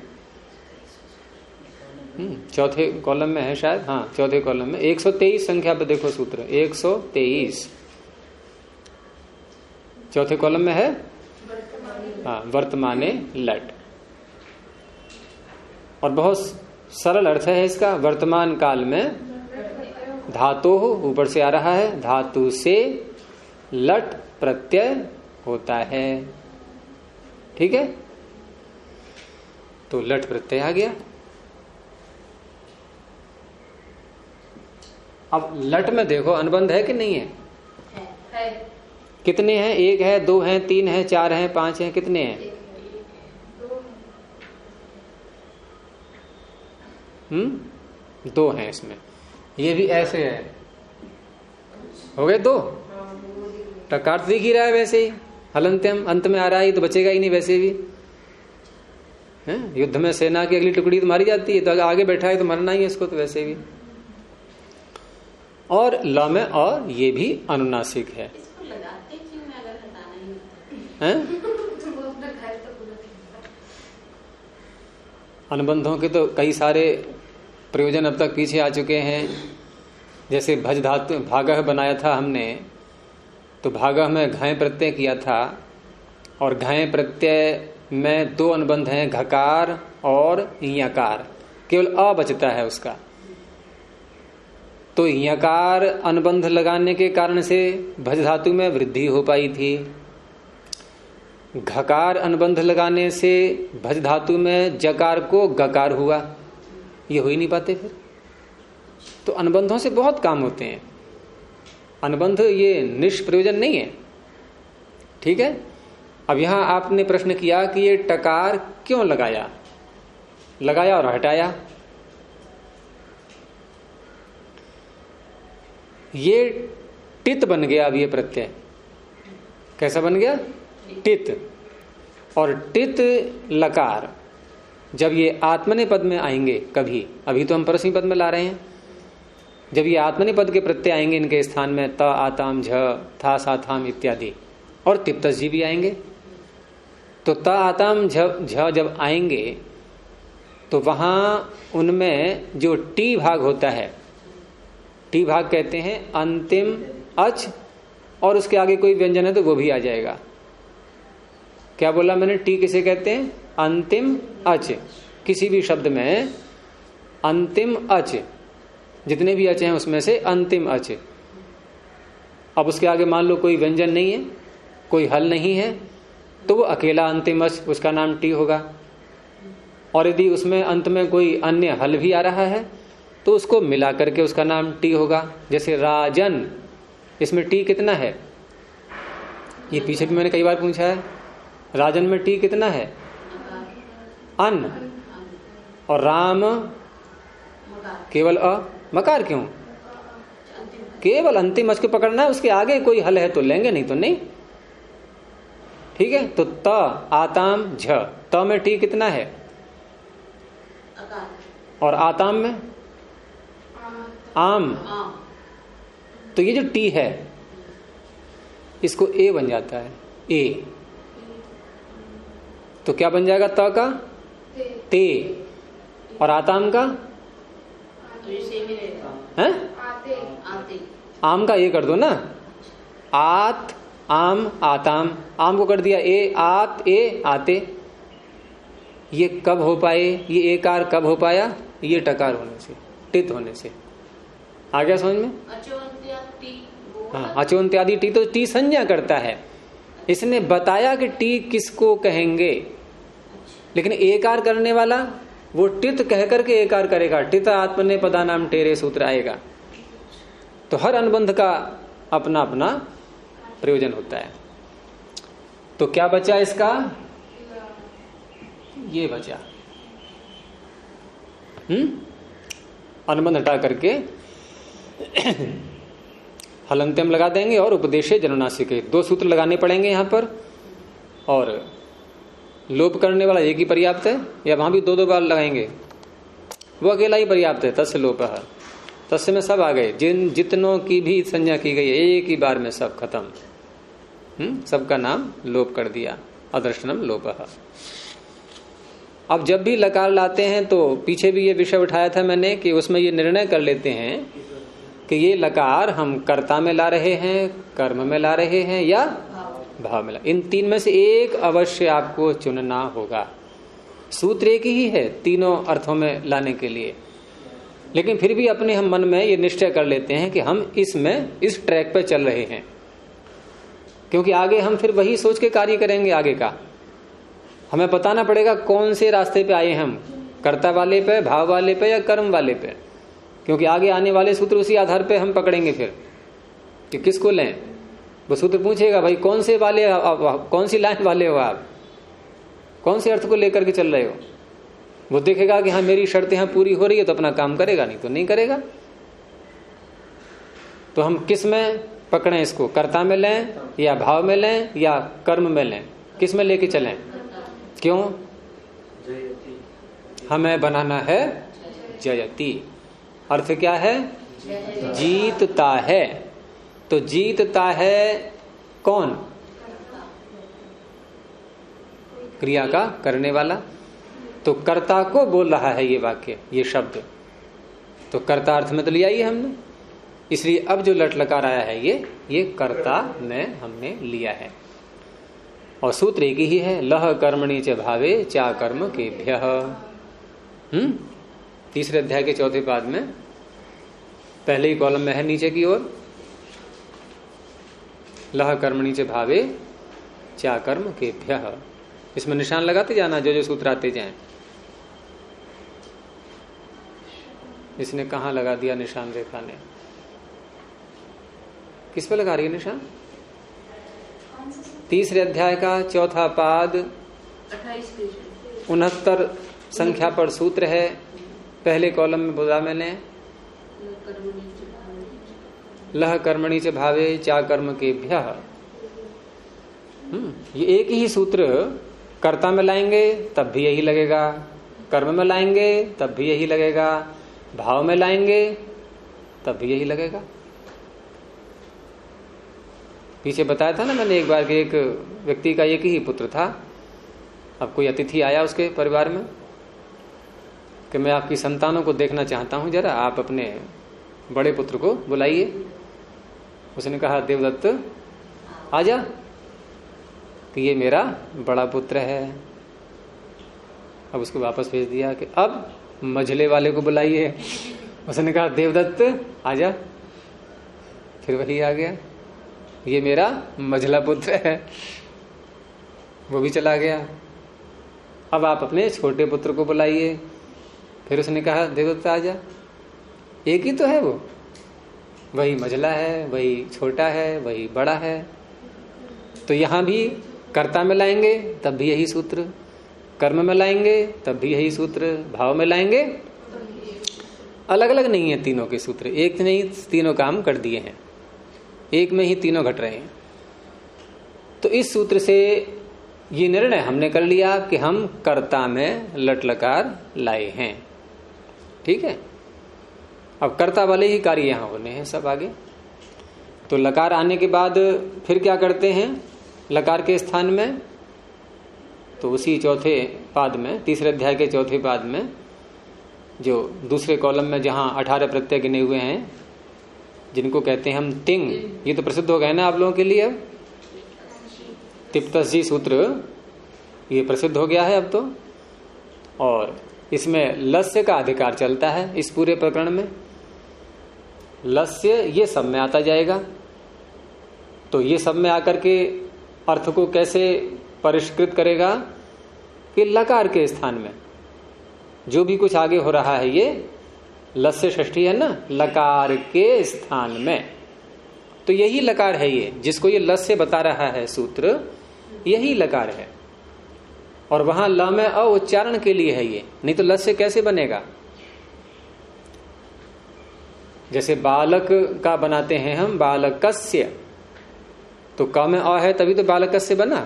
चौथे कॉलम में है शायद, हाँ चौथे कॉलम में 123 संख्या पे देखो सूत्र 123 चौथे कॉलम में है। हाँ, वर्तमाने लट। और बहुत सरल अर्थ है इसका, वर्तमान काल में धातु ऊपर से आ रहा है, धातु से लट प्रत्यय होता है। ठीक है, तो लट प्रत्यय आ गया। अब लट में देखो अनुबंध है कि नहीं है? है। कितने हैं? एक है, दो हैं, तीन है, चार हैं, पांच हैं, कितने हैं? दो हैं इसमें। ये भी ऐसे है, हो गए दो। टकार दिख ही रहा है वैसे ही, हलंत्यम अंत में आ रहा है, तो बचेगा ही नहीं वैसे भी है। युद्ध में सेना की अगली टुकड़ी तो मारी जाती है, तो आगे बैठा है तो मरना ही है इसको, तो वैसे भी। और ल में और ये भी अनुनासिक है। इसको लगाते क्यों है अगर हटाना ही हैं? अनुबंधों के तो कई सारे प्रयोजन अब तक पीछे आ चुके हैं। जैसे भज धातु भागह बनाया था हमने, तो भागह में घय प्रत्यय किया था, और घय प्रत्यय में दो अनुबंध हैं, घकार और यकार, केवल अ बचता है उसका। तो यकार अनुबंध लगाने के कारण से भज धातु में वृद्धि हो पाई थी, घकार अनुबंध लगाने से भज धातु में जकार को गकार हुआ, ये हो ही नहीं पाते फिर। तो अनुबंधों से बहुत काम होते हैं, अनुबंध ये निष्प्रयोजन नहीं है। ठीक है, अब यहां आपने प्रश्न किया कि ये टकार क्यों लगाया, लगाया और हटाया। ये टित बन गया। अब ये प्रत्यय कैसा बन गया? टित। और टित लकार जब ये आत्मनेपद में आएंगे कभी, अभी तो हम परस्मै पद में ला रहे हैं, जब ये आत्मनेपद के प्रत्यय आएंगे इनके स्थान में त आताम झ था साथाम इत्यादि, और तिप्तजी भी आएंगे, तो त आताम झ जब आएंगे तो वहां उनमें जो टी भाग होता है, टी भाग कहते हैं अंतिम अच, और उसके आगे कोई व्यंजन है तो वो भी आ जाएगा। क्या बोला मैंने? टी किसे कहते हैं? अंतिम अच। किसी भी शब्द में अंतिम अच, जितने भी अच हैं उसमें से अंतिम अच। अब उसके आगे मान लो कोई व्यंजन नहीं है, कोई हल नहीं है, तो वो अकेला अंतिम अच, उसका नाम टी होगा। और यदि उसमें अंत में कोई अन्य हल भी आ रहा है तो उसको मिला करके उसका नाम टी होगा। जैसे राजन, इसमें टी कितना है? ये पीछे भी मैंने कई बार पूछा है, राजन में टी कितना है? अन। और राम केवल अ, मकार क्यों? केवल अंतिम अच को पकड़ना है, उसके आगे कोई हल है तो लेंगे, नहीं तो नहीं। ठीक है, तो त आताम झ, त में टी कितना है? और आताम में आम। तो ये जो टी है इसको ए बन जाता है, ए। तो क्या बन जाएगा? त का ते, और आताम का है? आम का ये कर दो ना, आत आम आताम, आम को कर दिया ए आत ए आते। ये कब हो पाए, ये एकार कब हो पाया, ये टकार होने से, टित होने से। आ गया समझ में? हाँ, अचोन्त्यादि टी, तो टी संज्ञा करता है। इसने बताया कि टी किसको कहेंगे, लेकिन एकार करने वाला वो टित कह करके एकार करेगा। टित आत्मने पदा नाम टेरे सूत्र आएगा। तो हर अनुबंध का अपना अपना प्रयोजन होता है। तो क्या बचा इसका, ये बचा अनुबंध हटा करके हलंत्यम लगा देंगे और उपदेशे जननासिके, 2 सूत्र लगाने पड़ेंगे यहां पर। और लोप करने वाला एक ही पर्याप्त है, या वहां भी 2-2 बार लगाएंगे? वो अकेला ही पर्याप्त है। तस्य लोप, तस्य में सब आ गए, जितनों की भी संज्ञा की गई है एक ही बार में सब खत्म। सबका नाम लोप कर दिया, अदर्शनम लोप। अब जब भी लकार लाते हैं तो पीछे भी ये विषय उठाया था मैंने कि उसमें ये निर्णय कर लेते हैं कि ये लकार हम कर्ता में ला रहे हैं, कर्म में ला रहे हैं या भाव में ला। इन 3 में से एक अवश्य आपको चुनना होगा। सूत्र एक ही है तीनों अर्थों में लाने के लिए, लेकिन फिर भी अपने हम मन में ये निश्चय कर लेते हैं कि हम इसमें इस ट्रैक पे चल रहे हैं, क्योंकि आगे हम फिर वही सोच के कार्य करेंगे। आगे का हमें बताना पड़ेगा कौन से रास्ते पे आए हम, कर्ता वाले पे, भाव वाले पे या कर्म वाले पे, क्योंकि आगे आने वाले सूत्र उसी आधार पे हम पकड़ेंगे फिर कि किसको लें। वो सूत्र पूछेगा भाई कौन से वाले, कौन सी लाइन वाले हो आप, कौन से अर्थ को लेकर के चल रहे हो। वो देखेगा कि हाँ मेरी शर्तें यहाँ पूरी हो रही है तो अपना काम करेगा, नहीं तो नहीं करेगा। तो हम किस में पकड़ें इसको, कर्ता में लें या भाव में लें या कर्म में लें, किस में लेके चलें? क्यों? हमें बनाना है जयति। अर्थ क्या है? जीतता है। तो जीतता है कौन? क्रिया का करने वाला। तो कर्ता को बोल रहा है ये वाक्य, ये शब्द। तो कर्ता अर्थ में तो लिया ही हमने, इसलिए अब जो लट लकार आया है ये कर्ता में हमने लिया है। और सूत्र एक ही है, लह कर्मणि च भावे चा कर्म केभ्यः। 3 अध्याय के 4 पाद में पहले ही कॉलम में है नीचे की ओर, लह कर्मणि च भावे चा कर्म केभ्यः। इसमें निशान लगाते जाना जो जो सूत्र आते जाएं। इसने कहाँ लगा दिया निशान, रेखा ने किस पे लगा रही है निशान? 3 अध्याय का 4 पाद 69 संख्या पर सूत्र है, पहले कॉलम में बोला मैंने, लह कर्मणि च भावे चा कर्म केभ्यः। ये एक ही सूत्र कर्ता में लाएंगे तब भी यही लगेगा, कर्म में लाएंगे तब भी यही लगेगा, भाव में लाएंगे तब भी यही लगेगा। पीछे बताया था ना मैंने एक बार कि एक व्यक्ति का एक ही पुत्र था। अब कोई अतिथि आया उसके परिवार में कि मैं आपकी संतानों को देखना चाहता हूं, जरा आप अपने बड़े पुत्र को बुलाइए। उसने कहा देवदत्त आजा, कि ये मेरा बड़ा पुत्र है। अब उसको वापस भेज दिया कि अब मझले वाले को बुलाइए। उसने कहा देवदत्त आजा, फिर वही आ गया, ये मेरा मझला पुत्र है। वो भी चला गया। अब आप अपने छोटे पुत्र को बुलाइए। फिर उसने कहा देवदत्त आजा, एक ही तो है वो, वही मझला है, वही छोटा है, वही बड़ा है। तो यहां भी कर्ता में लाएंगे तब भी यही सूत्र, कर्म में लाएंगे तब भी यही सूत्र, भाव में लाएंगे। अलग अलग नहीं है तीनों के सूत्र, एक नहीं तीनों काम कर दिए हैं, एक में ही तीनों घट रहे हैं। तो इस सूत्र से ये निर्णय हमने कर लिया कि हम कर्ता में लट लकार लाए हैं। ठीक है, अब कर्ता वाले ही कार्य यहां होने हैं सब आगे। तो लकार आने के बाद फिर क्या करते हैं लकार के स्थान में? तो उसी 4 पाद में, 3 अध्याय के 4 पाद में, जो दूसरे कॉलम में जहां 18 प्रत्यय गिने हुए हैं, जिनको कहते हैं हम तिंग, ये तो प्रसिद्ध हो गए ना आप लोगों के लिए। अब तिप्तसजी सूत्र ये प्रसिद्ध हो गया है अब तो, और इसमें लस्य का अधिकार चलता है इस पूरे प्रकरण में। लस्य ये सब में आता जाएगा, तो ये सब में आकर के अर्थ को कैसे परिष्कृत करेगा कि लकार के स्थान में जो भी कुछ आगे हो रहा है ये लस्य षष्ठी है ना, लकार के स्थान में, तो यही लकार है ये, जिसको ये लस्य बता रहा है सूत्र, यही लकार है। और वहां ल में अ उच्चारण के लिए है ये, नहीं तो लस्य कैसे बनेगा। जैसे बालक का बनाते हैं हम बालकस्य, तो क में अ है तभी तो बालकस्य बना,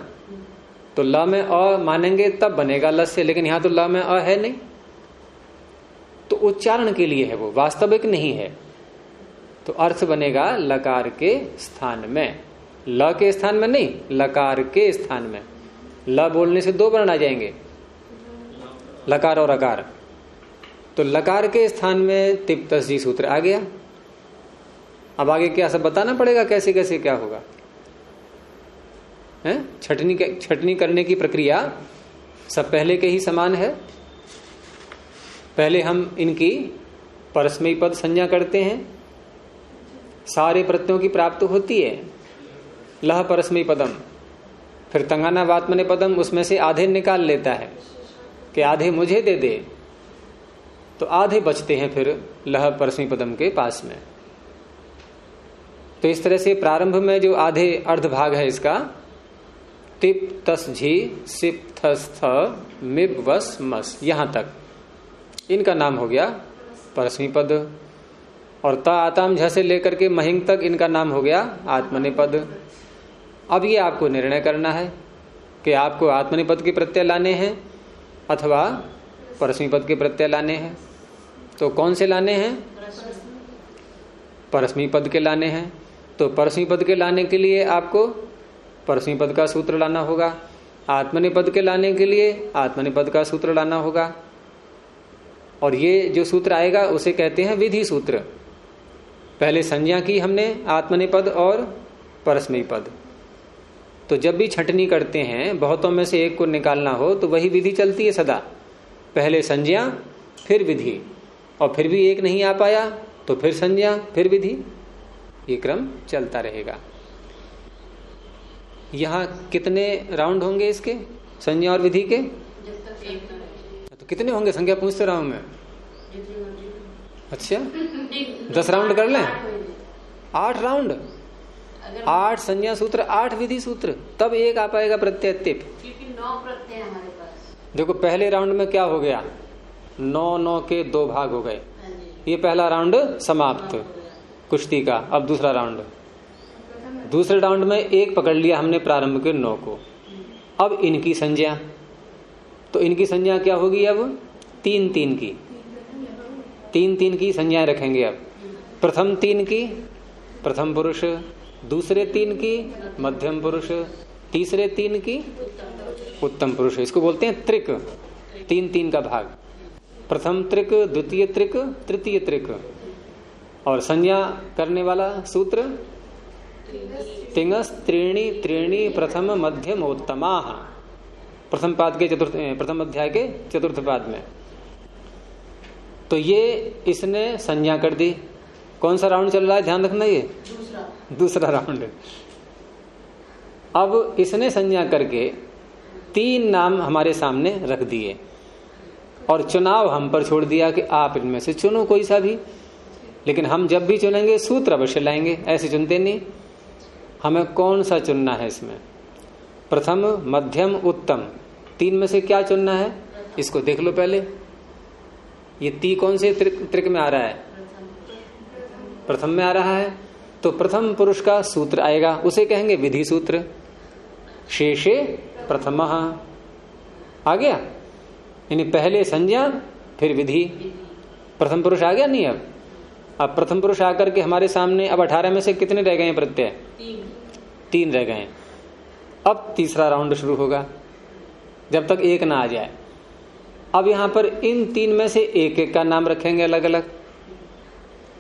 तो ल में अ मानेंगे तब बनेगा लस्य, लेकिन यहां तो ल में अ है नहीं, तो उच्चारण के लिए है वो, वास्तविक नहीं है। तो अर्थ बनेगा लकार के स्थान में, ल के स्थान में नहीं, लकार के स्थान में। ल बोलने से दो वर्ण आ जाएंगे, लकार और अकार, तो लकार के स्थान में तिप्तसजी सूत्र आ गया। अब आगे क्या सब बताना पड़ेगा, कैसे कैसे क्या होगा, है छटनी करने की प्रक्रिया सब पहले के ही समान है। पहले हम इनकी परस्मयी पद संज्ञा करते हैं, सारे प्रत्ययों की प्राप्ति होती है। लह परस्मयी पदम, फिर तंगाना वात्मने पदम, उसमें से आधे निकाल लेता है कि आधे मुझे दे दे, तो आधे बचते हैं फिर लह परस्मयी पदम के पास में। तो इस तरह से प्रारंभ में जो आधे अर्ध भाग है इसका, तिप तस झी सिप थस थ मिब वस मस, यहां तक इनका नाम हो गया परस्मयी पद। और ता आताम झ से लेकर के महिंग तक इनका नाम हो गया आत्मनेपद। अब ये आपको निर्णय करना है कि आपको आत्मनेपद के प्रत्यय लाने हैं अथवा परस्मयी पद के प्रत्यय लाने हैं। तो कौन से लाने हैं? परस्मयी पद के लाने हैं। तो परस्मयी पद के लाने के लिए आपको परस्मयी पद का सूत्र लाना होगा, आत्मनेपद के लाने के लिए आत्मनेपद का सूत्र लाना होगा। और ये जो सूत्र आएगा उसे कहते हैं विधि सूत्र। पहले संज्ञा की हमने आत्मनेपद और परस्मयी पद, तो जब भी छंटनी करते हैं बहुतों में से एक को निकालना हो तो वही विधि चलती है सदा, पहले संज्ञा फिर विधि, और फिर भी एक नहीं आ पाया तो फिर संज्ञा फिर विधि, ये क्रम चलता रहेगा। यहाँ कितने राउंड होंगे इसके, संज्ञा और विधि के? तो कितने होंगे, संख्या पूछते रहा हूं मैं। अच्छा 10 राउंड कर लें? 8 राउंड, 8 संज्ञा सूत्र 8 विधि सूत्र, तब एक आ पाएगा प्रत्यय तिप। क्योंकि 9 प्रत्यय हमारे पास। देखो पहले राउंड में क्या हो गया, 9 के 2 भाग हो गए। ये पहला राउंड समाप्त कुश्ती का। अब दूसरा राउंड, दूसरे राउंड में 1 पकड़ लिया हमने प्रारंभ के 9 को। अब इनकी संज्ञा, तो इनकी संज्ञा क्या होगी, अब 3-3 की, 3-3 की संज्ञाएं रखेंगे। अब प्रथम 3 की प्रथम पुरुष, दूसरे 3 की मध्यम पुरुष, तीसरे 3 की उत्तम पुरुष। इसको बोलते हैं त्रिक, 3-3 का भाग, प्रथम त्रिक, द्वितीय त्रिक, तृतीय त्रिक। और संज्ञा करने वाला सूत्र तिंगस त्रीणि त्रीणि प्रथम मध्यम उत्तमा, प्रथम पाद के प्रथम अध्याय के चतुर्थ पाद में। तो ये इसने संज्ञा कर दी। कौन सा राउंड चल रहा है, ध्यान रखना, ये दूसरा राउंड। अब इसने संज्ञा करके 3 नाम हमारे सामने रख दिए और चुनाव हम पर छोड़ दिया कि आप इनमें से चुनो कोई सा भी। लेकिन हम जब भी चुनेंगे सूत्र अवश्य लाएंगे, ऐसे चुनते नहीं। हमें कौन सा चुनना है इसमें, प्रथम मध्यम उत्तम, 3 में से क्या चुनना है, इसको देख लो पहले। ये ती कौन से त्रिक में आ रहा है, प्रथम में आ रहा है, तो प्रथम पुरुष का सूत्र आएगा, उसे कहेंगे विधि सूत्र। शेषे प्रथम आ गया, यानी पहले संज्ञा फिर विधि। प्रथम पुरुष आ गया नहीं? अब प्रथम पुरुष आकर के हमारे सामने अब 18 में से कितने रह गए प्रत्यय? 3 रह गए। अब तीसरा राउंड शुरू होगा जब तक 1 ना आ जाए। अब यहां पर इन 3 में से एक का नाम रखेंगे अलग अलग।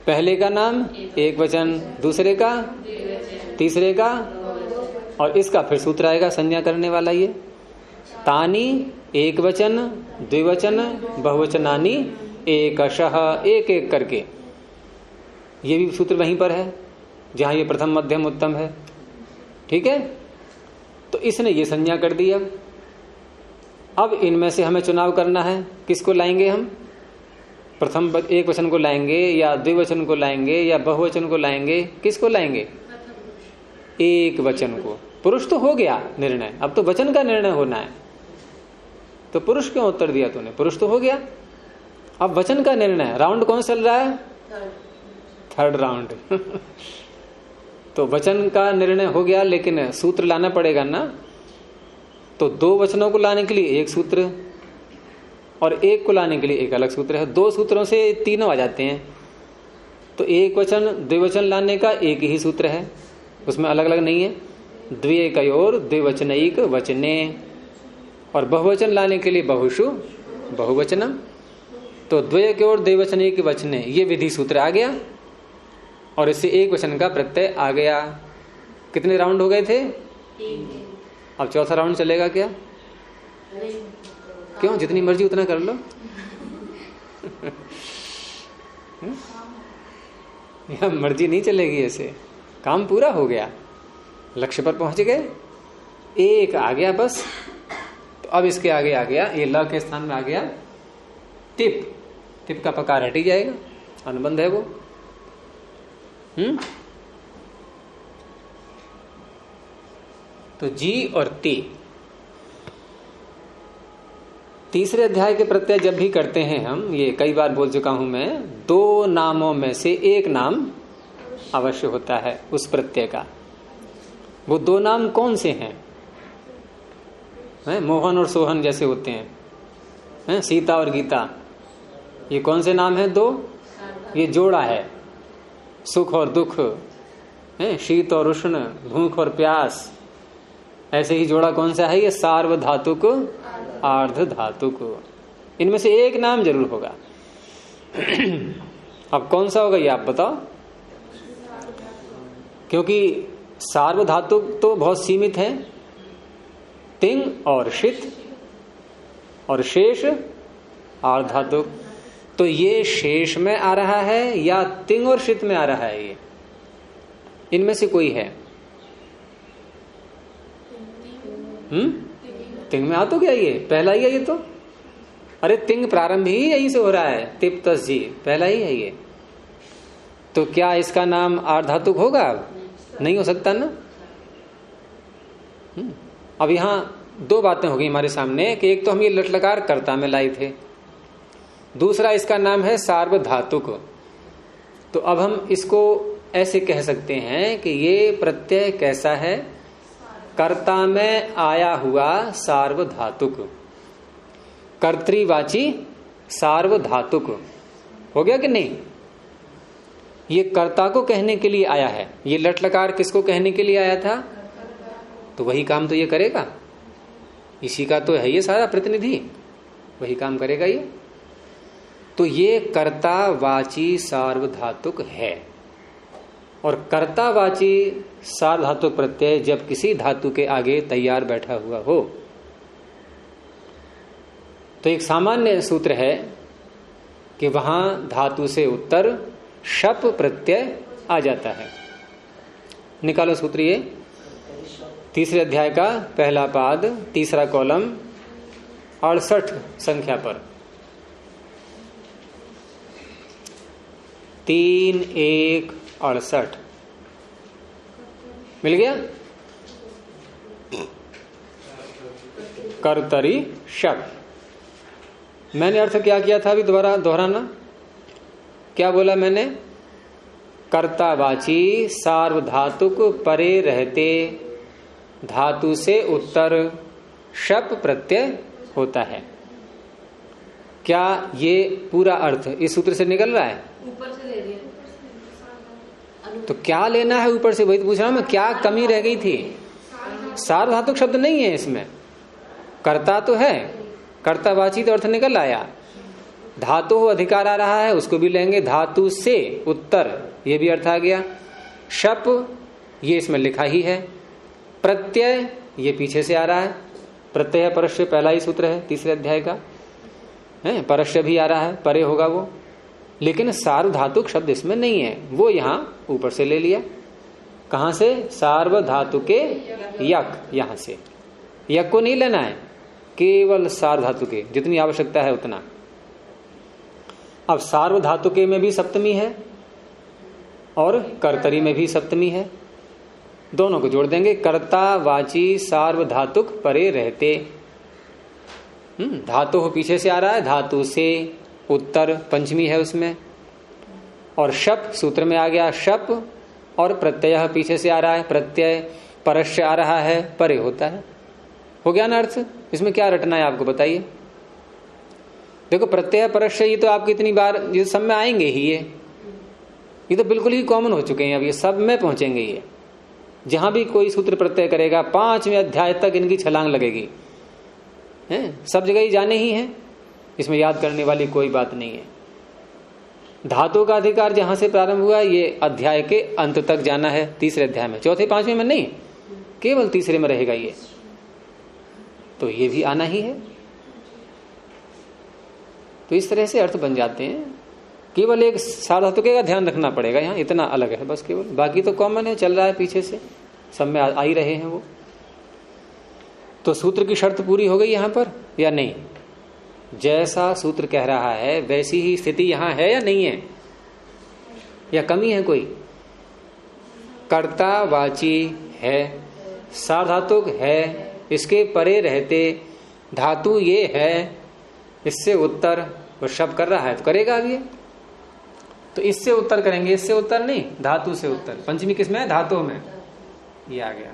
पहले का नाम एक वचन, दूसरे का, तीसरे का और इसका फिर सूत्र आएगा संज्ञा करने वाला, ये तानी एक वचन, द्विवचन, बहुवचनानी एकशः, एक एक करके। ये भी सूत्र वहीं पर है जहां ये प्रथम मध्यम उत्तम है। ठीक है, तो इसने ये संज्ञा कर दी। अब इनमें से हमें चुनाव करना है, किसको लाएंगे हम? प्रथम एक वचन को लाएंगे या द्विवचन को लाएंगे या बहुवचन को लाएंगे? किसको लाएंगे? एक वचन को। पुरुष तो हो गया निर्णय, अब तो वचन का निर्णय होना है। तो पुरुष क्यों उत्तर दिया तूने? पुरुष तो हो गया, अब वचन का निर्णय। राउंड कौन चल रहा है? Third round. तो वचन का निर्णय हो गया, लेकिन सूत्र लाना पड़ेगा ना। तो दो वचनों को लाने के लिए एक सूत्र और एक को लाने के लिए एक अलग सूत्र है। दो सूत्रों से तीनों आ जाते हैं। तो एक वचन द्विवचन लाने का एक ही सूत्र है, उसमें अलग अलग नहीं है। द्विएकयोर द्विवचनैक वचने। और बहुवचन लाने के लिए बहुषु बहुवचनम। तो द्वयकोर द्विवचनैक वचने, ये विधि सूत्र आ गया और इससे एक वचन का प्रत्यय आ गया। कितने राउंड हो गए थे? अब चौथा राउंड चलेगा क्या? क्यों? जितनी मर्जी उतना कर लो। यह मर्जी नहीं चलेगी, ऐसे काम पूरा हो गया, लक्ष्य पर पहुंच गए, एक आ गया बस। तो अब इसके आगे आ गया, ये ल के स्थान में आ गया टिप। टिप का पकार हट ही जाएगा, अनुबंध है वो। तो जी और ती, तीसरे अध्याय के प्रत्यय जब भी करते हैं हम, ये कई बार बोल चुका हूं मैं, दो नामों में से एक नाम अवश्य होता है उस प्रत्यय का। वो दो नाम कौन से हैं? मोहन और सोहन जैसे होते हैं, सीता और गीता, ये कौन से नाम हैं? दो। ये जोड़ा है, सुख और दुख, शीत और उष्ण, भूख और प्यास। ऐसे ही जोड़ा कौन सा है? ये सार्वधातुक आर्ध धातुक। इनमें से एक नाम जरूर होगा। अब कौन सा होगा ये आप बताओ, क्योंकि सार्वधातुक तो बहुत सीमित है, तिंग और शित, और शेष आर्धातुक। तो ये शेष में आ रहा है या तिंग और शित में आ रहा है? ये इनमें से कोई है? तिंग में आ तो गया, ये पहला ही है ये तो। अरे तिंग प्रारंभ ही यहीं से हो रहा है, तिप तस जी पहला ही है ये। तो क्या इसका नाम आर्धातुक होगा? नहीं हो सकता ना। अब यहां दो बातें हो गई हमारे सामने कि एक तो हम ये लटलकार कर्ता में लाए थे, दूसरा इसका नाम है सार्वधातुक। तो अब हम इसको ऐसे कह सकते हैं कि ये प्रत्यय कैसा है? कर्ता में आया हुआ सार्वधातुक, कर्तृवाची सार्वधातुक। हो गया कि नहीं? ये कर्ता को कहने के लिए आया है, ये लटलकार किसको कहने के लिए आया था? तो वही काम तो ये करेगा, इसी का तो है ये सारा प्रतिनिधि, वही काम करेगा ये। तो ये कर्तावाची सार्वधातुक है। और कर्तावाची सार्वधातुक प्रत्यय जब किसी धातु के आगे तैयार बैठा हुआ हो, तो एक सामान्य सूत्र है कि वहां धातु से उत्तर शप प्रत्यय आ जाता है। निकालो सूत्र, ये तीसरे अध्याय का पहला पाद, तीसरा कॉलम, 68 संख्या पर। 3-1-68 मिल गया? कर्तरी शप। मैंने अर्थ क्या किया था अभी दोबारा दोहराना? क्या बोला मैंने? कर्तावाची सार्वधातुक परे रहते धातु से उत्तर शप प्रत्यय होता है। क्या ये पूरा अर्थ इस सूत्र से निकल रहा है? ऊपर से ले लिया। तो क्या लेना है ऊपर से, वही तो पूछ रहा हूं मैं, क्या कमी रह गई थी? सार्वधातुक शब्द नहीं है इसमें, कर्ता तो है, कर्तावाची तो अर्थ निकल आया। धातु अधिकार आ रहा है, उसको भी लेंगे, धातु से उत्तर, ये भी अर्थ आ गया। शप ये इसमें लिखा ही है, प्रत्यय ये पीछे से आ रहा है, प्रत्यय परस्य पहला ही सूत्र है तीसरे अध्याय का है, परस्य भी आ रहा है, परे होगा वो, लेकिन सार्वधातुक शब्द इसमें नहीं है, वो यहां ऊपर से ले लिया। कहां से? सार्वधातुके यक, यहां से यक को नहीं लेना है, केवल सार्वधातुके, जितनी आवश्यकता है उतना। अब सार्वधातुके में भी सप्तमी है और कर्तरी में भी सप्तमी है, दोनों को जोड़ देंगे। कर्ता वाची सार्वधातुक परे रहते, धातु पीछे से आ रहा है, धातु से उत्तर पंचमी है उसमें, और शप सूत्र में आ गया, शप और प्रत्यय पीछे से आ रहा है, प्रत्यय परस्य आ रहा है, परे होता है। हो गया ना अर्थ? इसमें क्या रटना है आपको बताइए। देखो प्रत्यय परस्य ये तो आपको इतनी बार ये सब में आएंगे ही, ये तो बिल्कुल ही कॉमन हो चुके हैं, अब ये सब में पहुंचेंगे। ये जहां भी कोई सूत्र प्रत्यय करेगा 5वें अध्याय तक इनकी छलांग लगेगी, हैं? सब जगह ही जाने ही हैं, इसमें याद करने वाली कोई बात नहीं है। धातु का अधिकार जहां से प्रारंभ हुआ ये अध्याय के अंत तक जाना है, तीसरे अध्याय में, चौथे पांचवें में नहीं, केवल तीसरे में रहेगा ये, तो ये भी आना ही है। तो इस तरह से अर्थ बन जाते हैं। केवल एक सार्वधातुके का ध्यान रखना पड़ेगा, यहाँ इतना अलग है बस, केवल बाकी तो कॉमन है, चल रहा है पीछे से, सब में आ ही रहे हैं वो। तो सूत्र की शर्त पूरी हो गई यहां पर या नहीं? जैसा सूत्र कह रहा है वैसी ही स्थिति यहां है या नहीं है, या कमी है कोई? कर्ता वाची है, सार्वधातुक है, इसके परे रहते, धातु ये है, इससे उत्तर वो शब्द कर रहा है तो करेगा अब ये, तो इससे उत्तर करेंगे, इससे उत्तर नहीं, धातु से उत्तर। पंचमी किसमें है? धातु में, ये आ गया।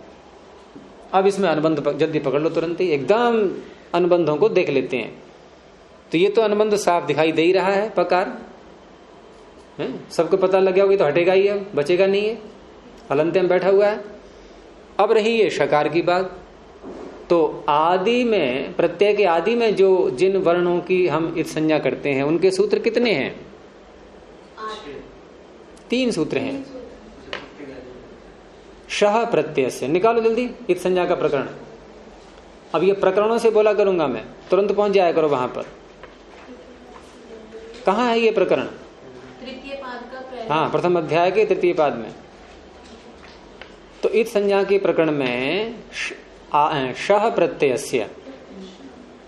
अब इसमें अनुबंध जल्दी पकड़ लो, तुरंत ही एकदम अनुबंधों को देख लेते हैं। तो ये तो अनुबंध साफ दिखाई दे ही रहा है, पकार है, सबको पता लग गया होगा, तो हटेगा ही, अब बचेगा नहीं है, हलंते में बैठा हुआ है। अब रही ये शकार की बात। तो आदि में, प्रत्यय के आदि में जो जिन वर्णों की हम इत संज्ञा करते हैं उनके सूत्र कितने हैं? 3 सूत्र हैं। शह प्रत्यय से निकालो जल्दी इत संज्ञा का प्रकरण। अब ये प्रकरणों से बोला करूंगा मैं, तुरंत पहुंच जाया करो वहां पर। कहाँ है ये प्रकरण? तृतीय पाद का, हाँ, प्रथम अध्याय के तृतीय पाद में। तो इत संज्ञा के प्रकरण में शह प्रत्ययस्य,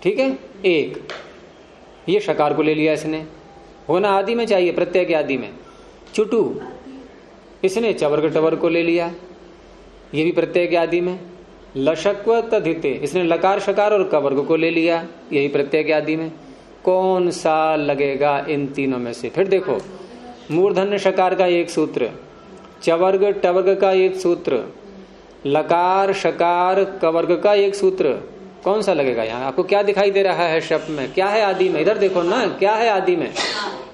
ठीक है, एक ये शकार को ले लिया इसने, होना आदि में चाहिए, प्रत्यय के आदि में। चुटू इसने चवर्ग टवर्ग को ले लिया, ये भी प्रत्यय के आदि में। लशक्व तधिते इसने लकार शकार और कवर्ग को ले लिया, यही प्रत्यय के आदि में। कौन सा लगेगा इन तीनों में से? फिर देखो, मूर्धन्य शकार का एक सूत्र, चवर्ग टवर्ग का एक सूत्र, लकार शकार कवर्ग का एक सूत्र, कौन सा लगेगा? यहाँ आपको क्या दिखाई दे रहा है शब्द में? क्या है आदि में? इधर देखो ना, क्या है आदि में?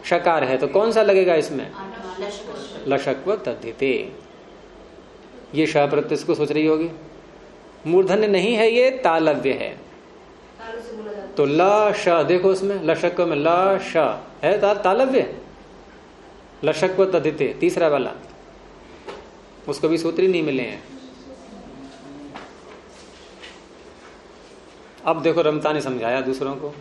शकार है, तो कौन सा लगेगा इसमें? लशक्व तद्धिते। ये श प्रत्यय को सोच रही होगी, मूर्धन्य नहीं है, ये तालव्य है। तो ल श देखो उसमें, लशक्व में ल श है तालव्य, लशक्व तद्धिते तीसरा वाला, उसको भी सूत्र ही नहीं मिले हैं। अब देखो रमता ने समझाया दूसरों को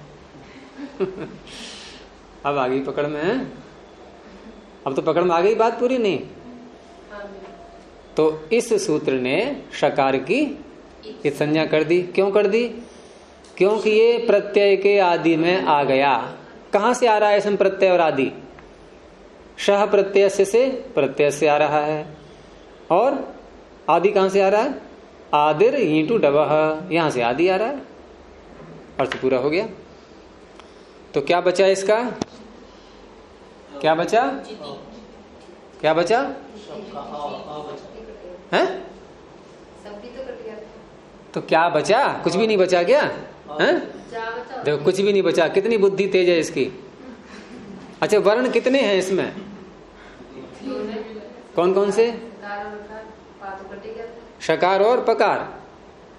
अब आ गई पकड़ में है, अब तो पकड़ में आ गई बात पूरी नहीं। तो इस सूत्र ने शकार की इस संज्ञा कर दी। क्यों कर दी? क्योंकि ये प्रत्यय के आदि में आ गया। कहां से आ रहा है इसमें प्रत्यय और आदि? शह प्रत्यय से प्रत्यय से आ रहा है, और आदि कहां से आ रहा है? आदिर ईंटू डबह, यहां से आदि आ रहा है। अर्थ पूरा हो गया। तो क्या बचा इसका? क्या बचा? क्या बचा है? तो क्या बचा? कुछ भी नहीं बचा क्या? हैं? देखो कुछ भी नहीं बचा। कितनी बुद्धि तेज है इसकी। अच्छा, वर्ण कितने हैं इसमें? कौन कौन से? शकार और पकार।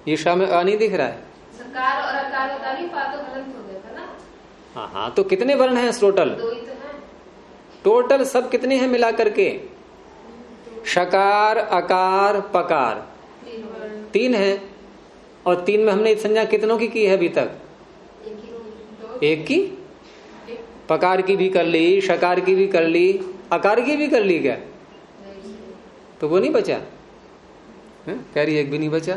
ये शाम में नहीं दिख रहा है। सकार और अकार होता नहीं, पातो हलंत हो गया था ना। हाँ हाँ, तो कितने वर्ण हैं टोटल? 2 ही तो है। टोटल सब कितने हैं मिला करके? शकार अकार पकार, 3 है, और 3 में हमने संज्ञा कितनों की है अभी तक? एक की। पकार की भी कर ली, शकार की भी कर ली, अकार की भी कर ली क्या? तो वो नहीं बचा, कह रही एक भी नहीं बचा,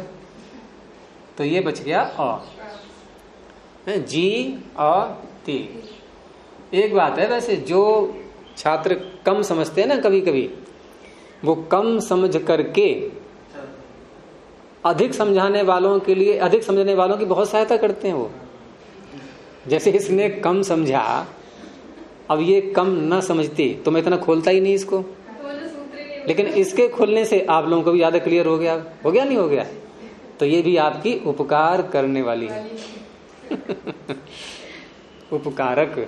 तो ये बच गया अ, जी अ ती। एक बात है वैसे, जो छात्र कम समझते हैं ना कभी कभी, वो कम समझ करके अधिक समझाने वालों के लिए, अधिक समझने वालों की बहुत सहायता करते हैं वो। जैसे इसने कम समझा, अब ये कम न समझती तो मैं इतना खोलता ही नहीं इसको, लेकिन इसके खोलने से आप लोगों को भी ज्यादा क्लियर हो गया नहीं हो गया? तो ये भी आपकी उपकार करने वाली है। उपकारक है?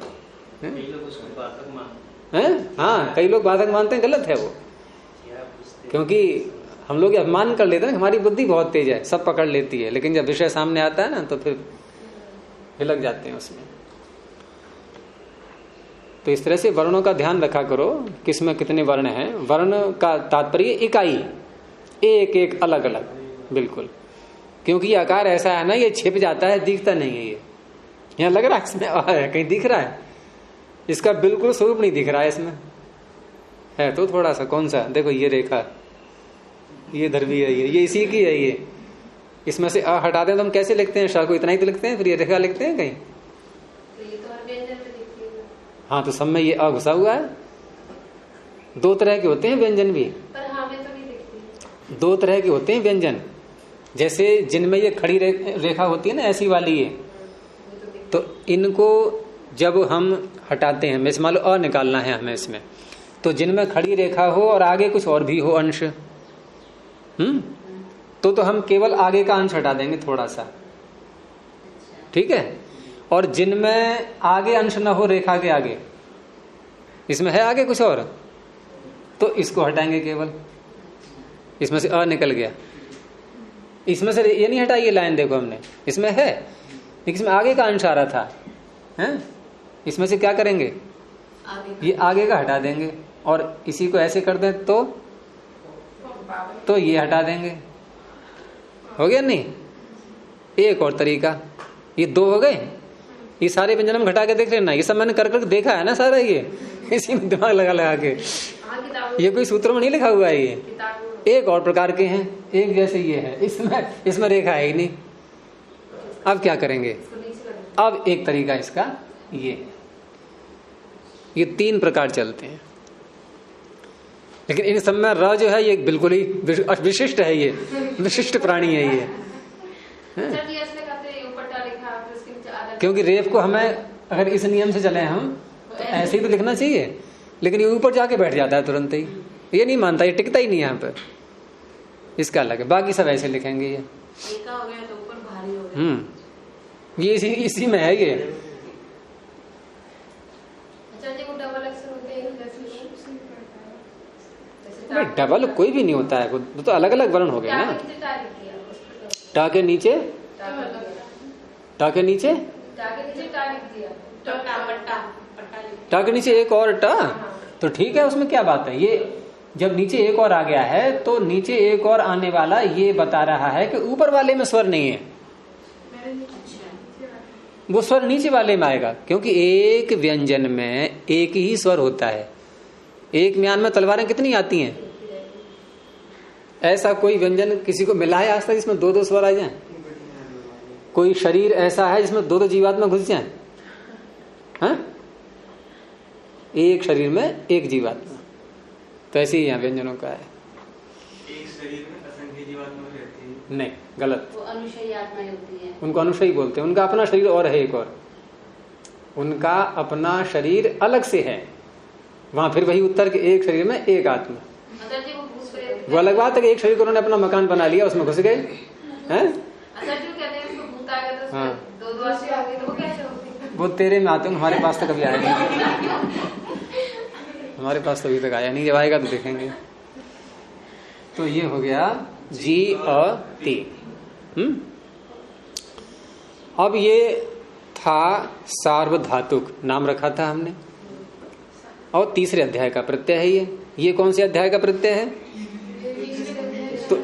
हाँ, कई लोग बाधक मानते हैं, गलत है वो, क्योंकि हम लोग अभिमान कर लेते हैं, हमारी बुद्धि बहुत तेज है, सब पकड़ लेती है, लेकिन जब विषय सामने आता है ना तो फिर हिलक जाते हैं उसमें। तो इस तरह से वर्णों का ध्यान रखा करो, किसमें कितने वर्ण हैं। वर्ण का तात्पर्य इकाई, एक एक अलग अलग, बिल्कुल, क्योंकि ये आकार ऐसा है ना, ये छिप जाता है, दिखता नहीं है। ये यहाँ लग रहा है इसमें है, कहीं दिख रहा है, इसका बिल्कुल स्वरूप नहीं दिख रहा है इसमें, है तो थोड़ा सा, कौन सा, देखो ये रेखा, ये इधर भी है, ये इसी की है। ये इसमें से अ हटा दें तो हम कैसे लिखते हैं? श को इतना ही तो लिखते हैं, फिर ये रेखा लिखते हैं कहीं? हाँ, तो सब में ये अ घुसा हुआ है। 2 तरह के होते हैं व्यंजन भी, पर हाँ, मैं तो नहीं देखती। 2 तरह के होते हैं व्यंजन, जैसे जिनमें ये खड़ी रेखा होती है ना, ऐसी वाली ये, तो इनको जब हम हटाते हैं, मैं मान लो अ निकालना है हमें इसमें, तो जिनमें खड़ी रेखा हो और आगे कुछ और भी हो अंश, तो हम केवल आगे का अंश हटा देंगे थोड़ा सा, ठीक है। और जिनमें आगे अंश न हो रेखा के आगे, इसमें है आगे कुछ और, तो इसको हटाएंगे केवल, इसमें से अ निकल गया। इसमें से ये नहीं हटाई, ये लाइन देखो हमने, इसमें है, इसमें आगे का अंश आ रहा था, हैं? इसमें से क्या करेंगे? ये आगे का हटा देंगे, और इसी को ऐसे कर दें तो ये हटा देंगे, हो गया नहीं? एक और तरीका, ये 2 हो गए। ये सारे व्यंजन हम घटा के देख लेना, ये सब मैंने कर कर देखा है ना सारा, ये इसी में दिमाग लगा के, ये कोई सूत्र में नहीं लिखा हुआ है। ये एक और प्रकार के हैं, एक जैसे ये है, इसमें रेखा है ही नहीं। अब क्या करेंगे? अब एक तरीका इसका ये 3 प्रकार चलते हैं, लेकिन इन सब में र जो है ये बिल्कुल ही विशिष्ट है, ये विशिष्ट प्राणी है ये, क्योंकि रेफ को हमें अगर इस नियम से चले हम तो ऐसे ही तो लिखना चाहिए, लेकिन ये ऊपर जाके बैठ जाता है तुरंत ही, ये नहीं मानता, ये टिकता ही नहीं यहाँ पर, इसका अलग है। बाकी सब ऐसे लिखेंगे, ये एका हो गया तो ऊपर भारी हो गया। ये इसी में है ये। डबल कोई भी नहीं होता है, वो तो अलग अलग वर्ण हो गए ना। टा के नीचे टा के नीचे एक और टा, तो ठीक है, उसमें क्या बात है। ये जब नीचे एक और आ गया है तो नीचे एक और आने वाला ये बता रहा है कि ऊपर वाले में स्वर नहीं है, वो स्वर नीचे वाले में आएगा, क्योंकि एक व्यंजन में एक ही स्वर होता है। एक म्यान में तलवारें कितनी आती हैं? ऐसा कोई व्यंजन किसी को मिला है आज तक जिसमें 2-2 स्वर आ जाएं? कोई शरीर ऐसा है जिसमें 2-2 जीवात्मा घुस जाएं? हाँ, एक शरीर में एक जीवात्मा, तो ऐसे ही यहाँ व्यंजनों का है। एक शरीर में असंख्य जीवात्मा रहती है? नहीं, गलत, वो अनुशयी आत्माएं होती हैं। उनको अनुशयी बोलते हैं। उनका अपना शरीर और है, एक और उनका अपना शरीर अलग से है। वहां फिर वही उत्तर के एक शरीर में एक आत्मा, वो अलग बात है कि एक शरीर को उन्होंने अपना मकान बना लिया, उसमें घुस गए हैं। हाँ, वो तेरे में आते हैं, हमारे पास तो कभी आया नहीं, हमारे पास तो अभी तक आया नहीं, जब आएगा तो देखेंगे। तो ये हो गया जी अ ती। अब ये था सार्वधातुक, नाम रखा था हमने, और तीसरे अध्याय का प्रत्यय है ये। कौन से अध्याय का प्रत्यय है? तो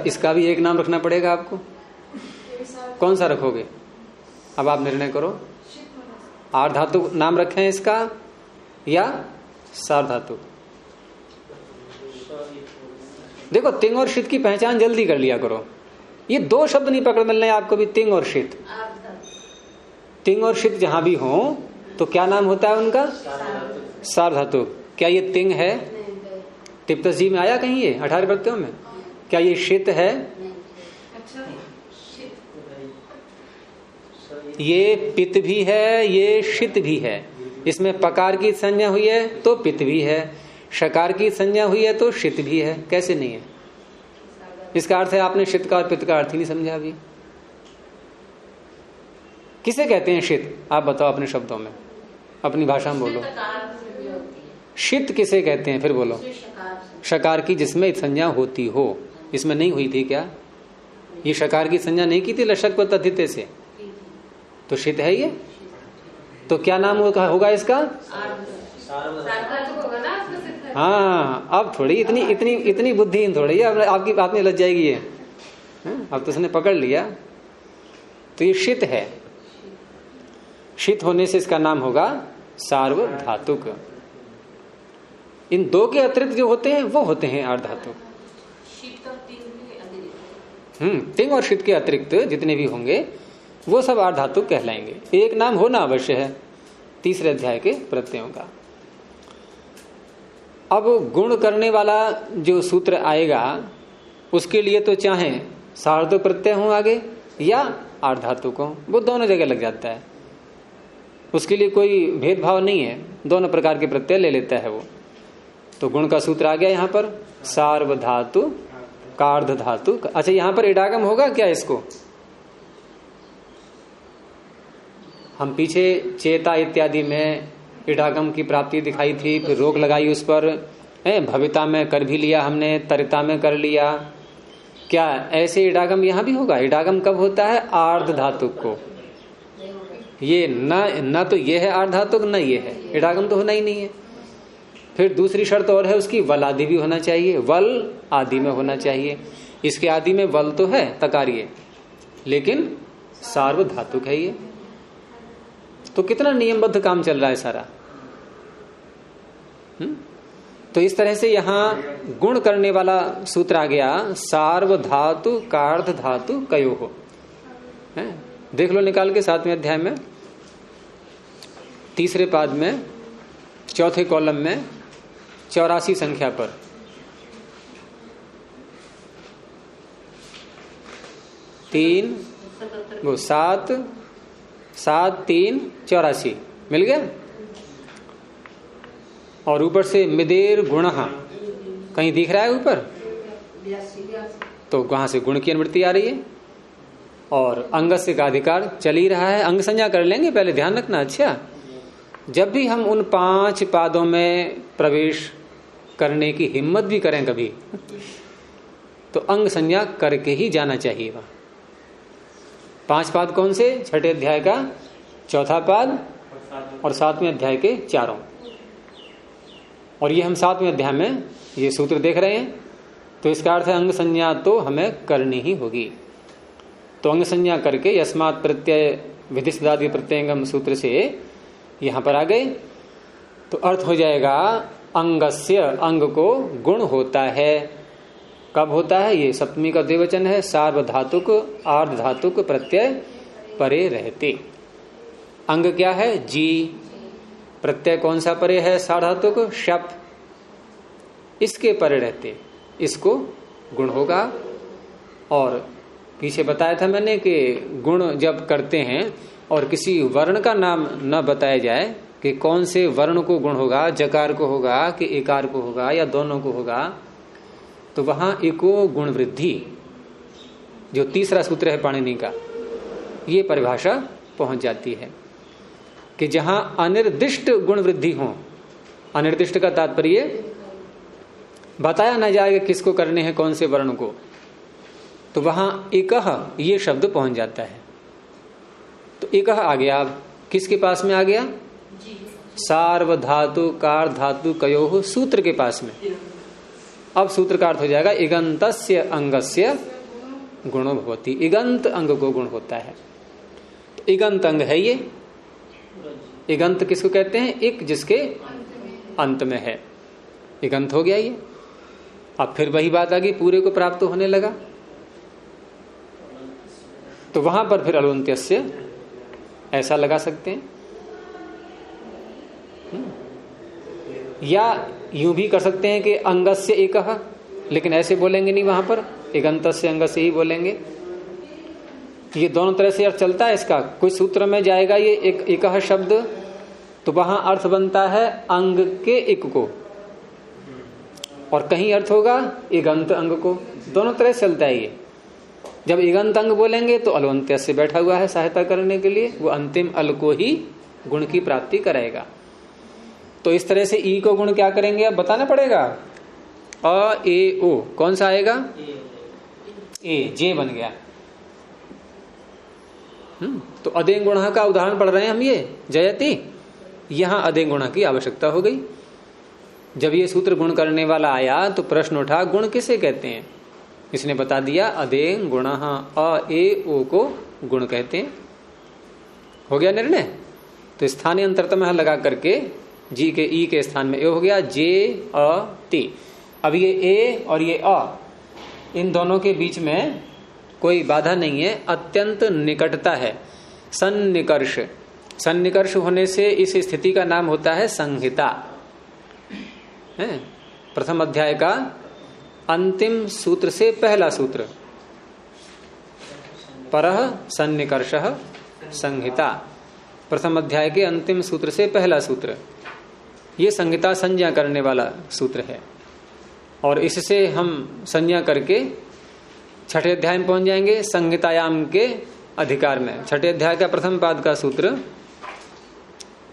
इसका भी एक नाम रखना पड़ेगा आपको। कौन सा रखोगे अब आप निर्णय करो। आर्ध धातु नाम रखें इसका या सार धातु। देखो तिंग और शीत की पहचान जल्दी कर लिया करो। ये दो शब्द नहीं पकड़ मिलने आपको भी, तिंग और शीत। तिंग और शीत जहां भी हो तो क्या नाम होता है उनका? सार धातु। क्या ये तिंग है? तिप्तस जी में आया कहीं ये 18 प्रत्ययों में? क्या ये शीत है? ये पित्त भी है, ये शीत भी है। इसमें पकार की संज्ञा हुई है तो पित्त भी है, शकार की संज्ञा हुई है तो शीत भी है। कैसे नहीं है? इसका अर्थ है आपने शीत का और पित्त का अर्थ ही नहीं समझा अभी। किसे कहते हैं शीत? आप बताओ अपने शब्दों में, अपनी भाषा में बोलो। शीत किसे कहते हैं? फिर बोलो। शकार की जिसमें संज्ञा होती हो। इसमें नहीं हुई थी क्या? ये शकार की संज्ञा नहीं की थी लशक पर तथिते से, तो शीत है ये। तो क्या नाम होगा इसका? हाँ, अब थोड़ी इतनी बुद्धिहीन थोड़ी अब आपकी बात में लग जाएगी ये। अब तो उसने पकड़ लिया। तो ये शीत है। शीत होने से इसका नाम होगा सार्वधातुक। इन दो के अतिरिक्त जो होते हैं वो होते हैं अर्धातुक। तिंग और शीत के अतिरिक्त जितने भी होंगे वो सब अर्धातुक कहलाएंगे। एक नाम होना अवश्य है तीसरे अध्याय के प्रत्ययों का। अब गुण करने वाला जो सूत्र आएगा उसके लिए तो चाहे सार्वधातुक प्रत्यय हो आगे या अर्धातुक हो, वो दोनों जगह लग जाता है। उसके लिए कोई भेदभाव नहीं है, दोनों प्रकार के प्रत्यय ले लेता है वो। तो गुण का सूत्र आ गया यहाँ पर सार्वधातु कार्ध धातु। अच्छा, यहाँ पर इडागम होगा क्या? इसको हम पीछे चेता इत्यादि में इडागम की प्राप्ति दिखाई थी, फिर रोक लगाई उस पर। भविता में कर भी लिया हमने, तरिता में कर लिया। क्या ऐसे इडागम यहाँ भी होगा? इडागम कब होता है? आर्ध धातुक को। ये न तो ये है आर्ध धातुक, न ये है। इडागम तो होना ही नहीं है। फिर दूसरी शर्त और है उसकी, वल आदि भी होना चाहिए। वल आदि में होना चाहिए। इसके आदि में वल तो है तकारिये, लेकिन सार्वधातुक है ये। तो कितना नियमबद्ध काम चल रहा है सारा। तो इस तरह से यहां गुण करने वाला सूत्र आ गया सार्वधातु कार्ध धातु कयो हो। देख लो निकाल के 7वें अध्याय में तीसरे पाद में चौथे कॉलम में 84 संख्या पर। तीन वो 7 3 84 मिल गया। और ऊपर से मिदेर गुण कहीं दिख रहा है ऊपर, तो वहां से गुण की अनुवृत्ति आ रही है। और अंगस्य का अधिकार चल ही रहा है। अंग संज्ञा कर लेंगे पहले, ध्यान रखना। अच्छा, जब भी हम उन 5 पादों में प्रवेश करने की हिम्मत भी करें कभी, तो अंग संज्ञा करके ही जाना चाहिए वहां। 5 पाद कौन से? छठे अध्याय का चौथा पाद और 7वें अध्याय के चारों। और ये हम 7वें अध्याय में ये सूत्र देख रहे हैं। तो इसका अर्थ है अंग संज्ञा तो हमें करनी ही होगी। तो अंग संज्ञा करके यस्मात् प्रत्यय विधिशदादि प्रत्यंगम सूत्र से यहां पर आ गए। तो अर्थ हो जाएगा अंगस्य, अंग को गुण होता है। कब होता है? ये सप्तमी का द्विवचन है। सार्वधातुक आर्ध धातुक प्रत्यय परे रहते। अंग क्या है? जी। प्रत्यय कौन सा परे है? सार्वधातुक शप। इसके परे रहते, इसको गुण होगा। और पीछे बताया था मैंने कि गुण जब करते हैं और किसी वर्ण का नाम न बताया जाए कि कौन से वर्ण को गुण होगा, जकार को होगा कि एकार को होगा या दोनों को होगा, तो वहां एको गुण वृद्धि, जो तीसरा सूत्र है पाणिनि का, ये परिभाषा पहुंच जाती है कि जहां अनिर्दिष्ट गुण वृद्धि हो। अनिर्दिष्ट का तात्पर्य बताया न जाएगा किसको करने हैं, कौन से वर्ण को, तो वहां एकह ये शब्द पहुंच जाता है। तो एकह आ गया। अब किसके पास में आ गया? सार्वधातु कार्ध धातु कयोः सूत्र के पास में। अब सूत्र का अर्थ हो जाएगा इगंतस्य अंगस्य गुणो भवति। इगंत अंग को गुण होता है। इगंत अंग है ये। इगंत किसको कहते हैं? इक जिसके अंत में है, इगंत हो गया ये। अब फिर वही बात आ गई, पूरे को प्राप्त होने लगा, तो वहां पर फिर अलवंत्यस्य ऐसा लगा सकते हैं। या यूं भी कर सकते हैं कि अंगस्य एकः, लेकिन ऐसे बोलेंगे नहीं, वहां पर इगंतस्य अंगस्य ही बोलेंगे। ये दोनों तरह से अर्थ चलता है इसका। कोई सूत्र में जाएगा ये एकः शब्द, तो वहां अर्थ बनता है अंग के एक को, और कहीं अर्थ होगा इगंत अंग को। दोनों तरह से चलता है ये। जब इगंत अंग बोलेंगे तो अलवंत्य से बैठा हुआ है सहायता करने के लिए, वो अंतिम अल को ही गुण की प्राप्ति कराएगा। तो इस तरह से ई को गुण क्या करेंगे अब बताना पड़ेगा। अ ए ओ कौन सा आएगा? ए, जे बन गया। तो अदें गुण का उदाहरण पढ़ रहे हैं हम, ये जयति। यहां अदें गुण की आवश्यकता हो गई। जब ये सूत्र गुण करने वाला आया तो प्रश्न उठा गुण किसे कहते हैं? इसने बता दिया अदें गुण, अ ए ओ को गुण कहते हैं। हो गया निर्णय। तो स्थानीय अंतरतम लगा करके जी के ई के स्थान में ए हो गया, जे अ ती। अब ये ए और ये अ, इन दोनों के बीच में कोई बाधा नहीं है, अत्यंत निकटता है, सन्निकर्ष। सन्निकर्ष होने से इस स्थिति का नाम होता है संहिता। है प्रथम अध्याय का अंतिम सूत्र से पहला सूत्र, परः सन्निकर्षः संहिता। प्रथम अध्याय के अंतिम सूत्र से पहला सूत्र, ये संहिता संज्ञा करने वाला सूत्र है। और इससे हम संज्ञा करके छठे अध्याय में पहुंच जाएंगे, संहितायाम के अधिकार में। छठे अध्याय का प्रथम पाद का सूत्र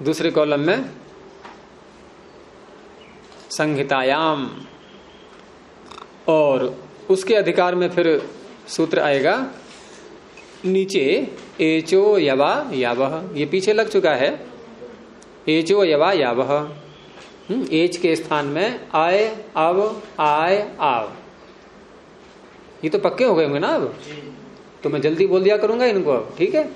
दूसरे कॉलम में संहितायाम, और उसके अधिकार में फिर सूत्र आएगा नीचे एचो यवा यावह। ये पीछे लग चुका है, एचो यवा यावह। एच के स्थान में आय अब आय आव, ये तो पक्के हो गए होंगे ना अब। तो मैं जल्दी बोल दिया करूंगा इनको अब, ठीक है।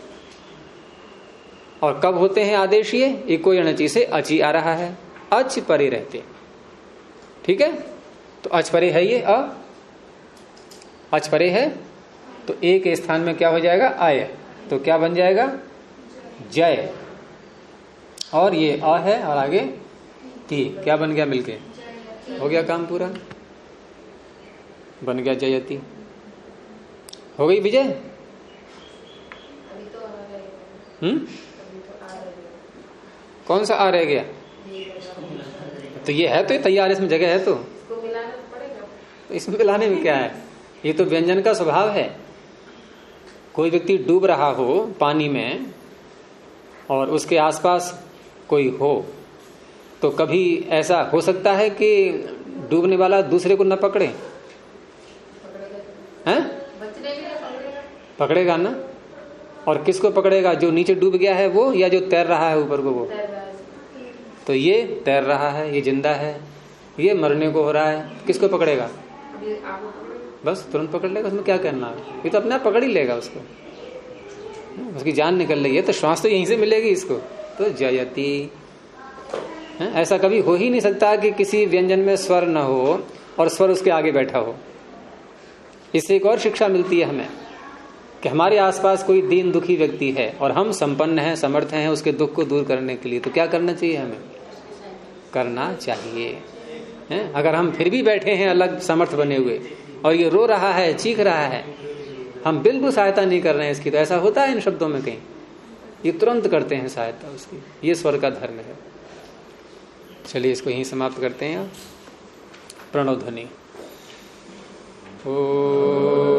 और कब होते हैं आदेश? ये एको यणचि से अची आ रहा है, अच परे रहते, ठीक है। तो अच परे है ये, अच परे है, तो ए के स्थान में क्या हो जाएगा? आय। तो क्या बन जाएगा? जय। और ये अ है और आगे ती, क्या बन गया? मिलके हो गया काम पूरा, बन गया जयति। हो गई विजय। कौन सा आ रह गया? तो ये है, तो ये तैयार, इसमें जगह है, तो इसमें मिलाने में क्या है? ये तो व्यंजन का स्वभाव है। कोई व्यक्ति डूब रहा हो पानी में और उसके आसपास कोई हो, तो कभी ऐसा हो सकता है कि डूबने वाला दूसरे को न पकड़े? हैं? पकड़ेगा ना। और किसको पकड़ेगा? जो नीचे डूब गया है वो, या जो तैर रहा है ऊपर को वो? तो ये तैर रहा है, ये जिंदा है, ये मरने को हो रहा है, किसको पकड़ेगा? बस तुरंत पकड़ लेगा, उसमें क्या करना है? ये तो अपने आप पकड़ ही लेगा उसको, उसकी जान निकल रही है तो श्वास तो यहीं से मिलेगी इसको। तो जयति। ऐसा कभी हो ही नहीं सकता कि किसी व्यंजन में स्वर न हो और स्वर उसके आगे बैठा हो। इससे एक और शिक्षा मिलती है हमें कि हमारे आसपास कोई दीन दुखी व्यक्ति है और हम संपन्न हैं, समर्थ हैं उसके दुख को दूर करने के लिए, तो क्या करना चाहिए? हमें करना चाहिए। अगर हम फिर भी बैठे हैं अलग समर्थ बने हुए और ये रो रहा है, चीख रहा है, हम बिल्कुल सहायता नहीं कर रहे हैं इसकी, तो ऐसा होता है इन शब्दों में कहीं, ये तुरंत करते हैं सहायता उसकी। ये स्वर का धर्म है। चलिए इसको यहीं समाप्त करते हैं। प्रणव ध्वनि। ओ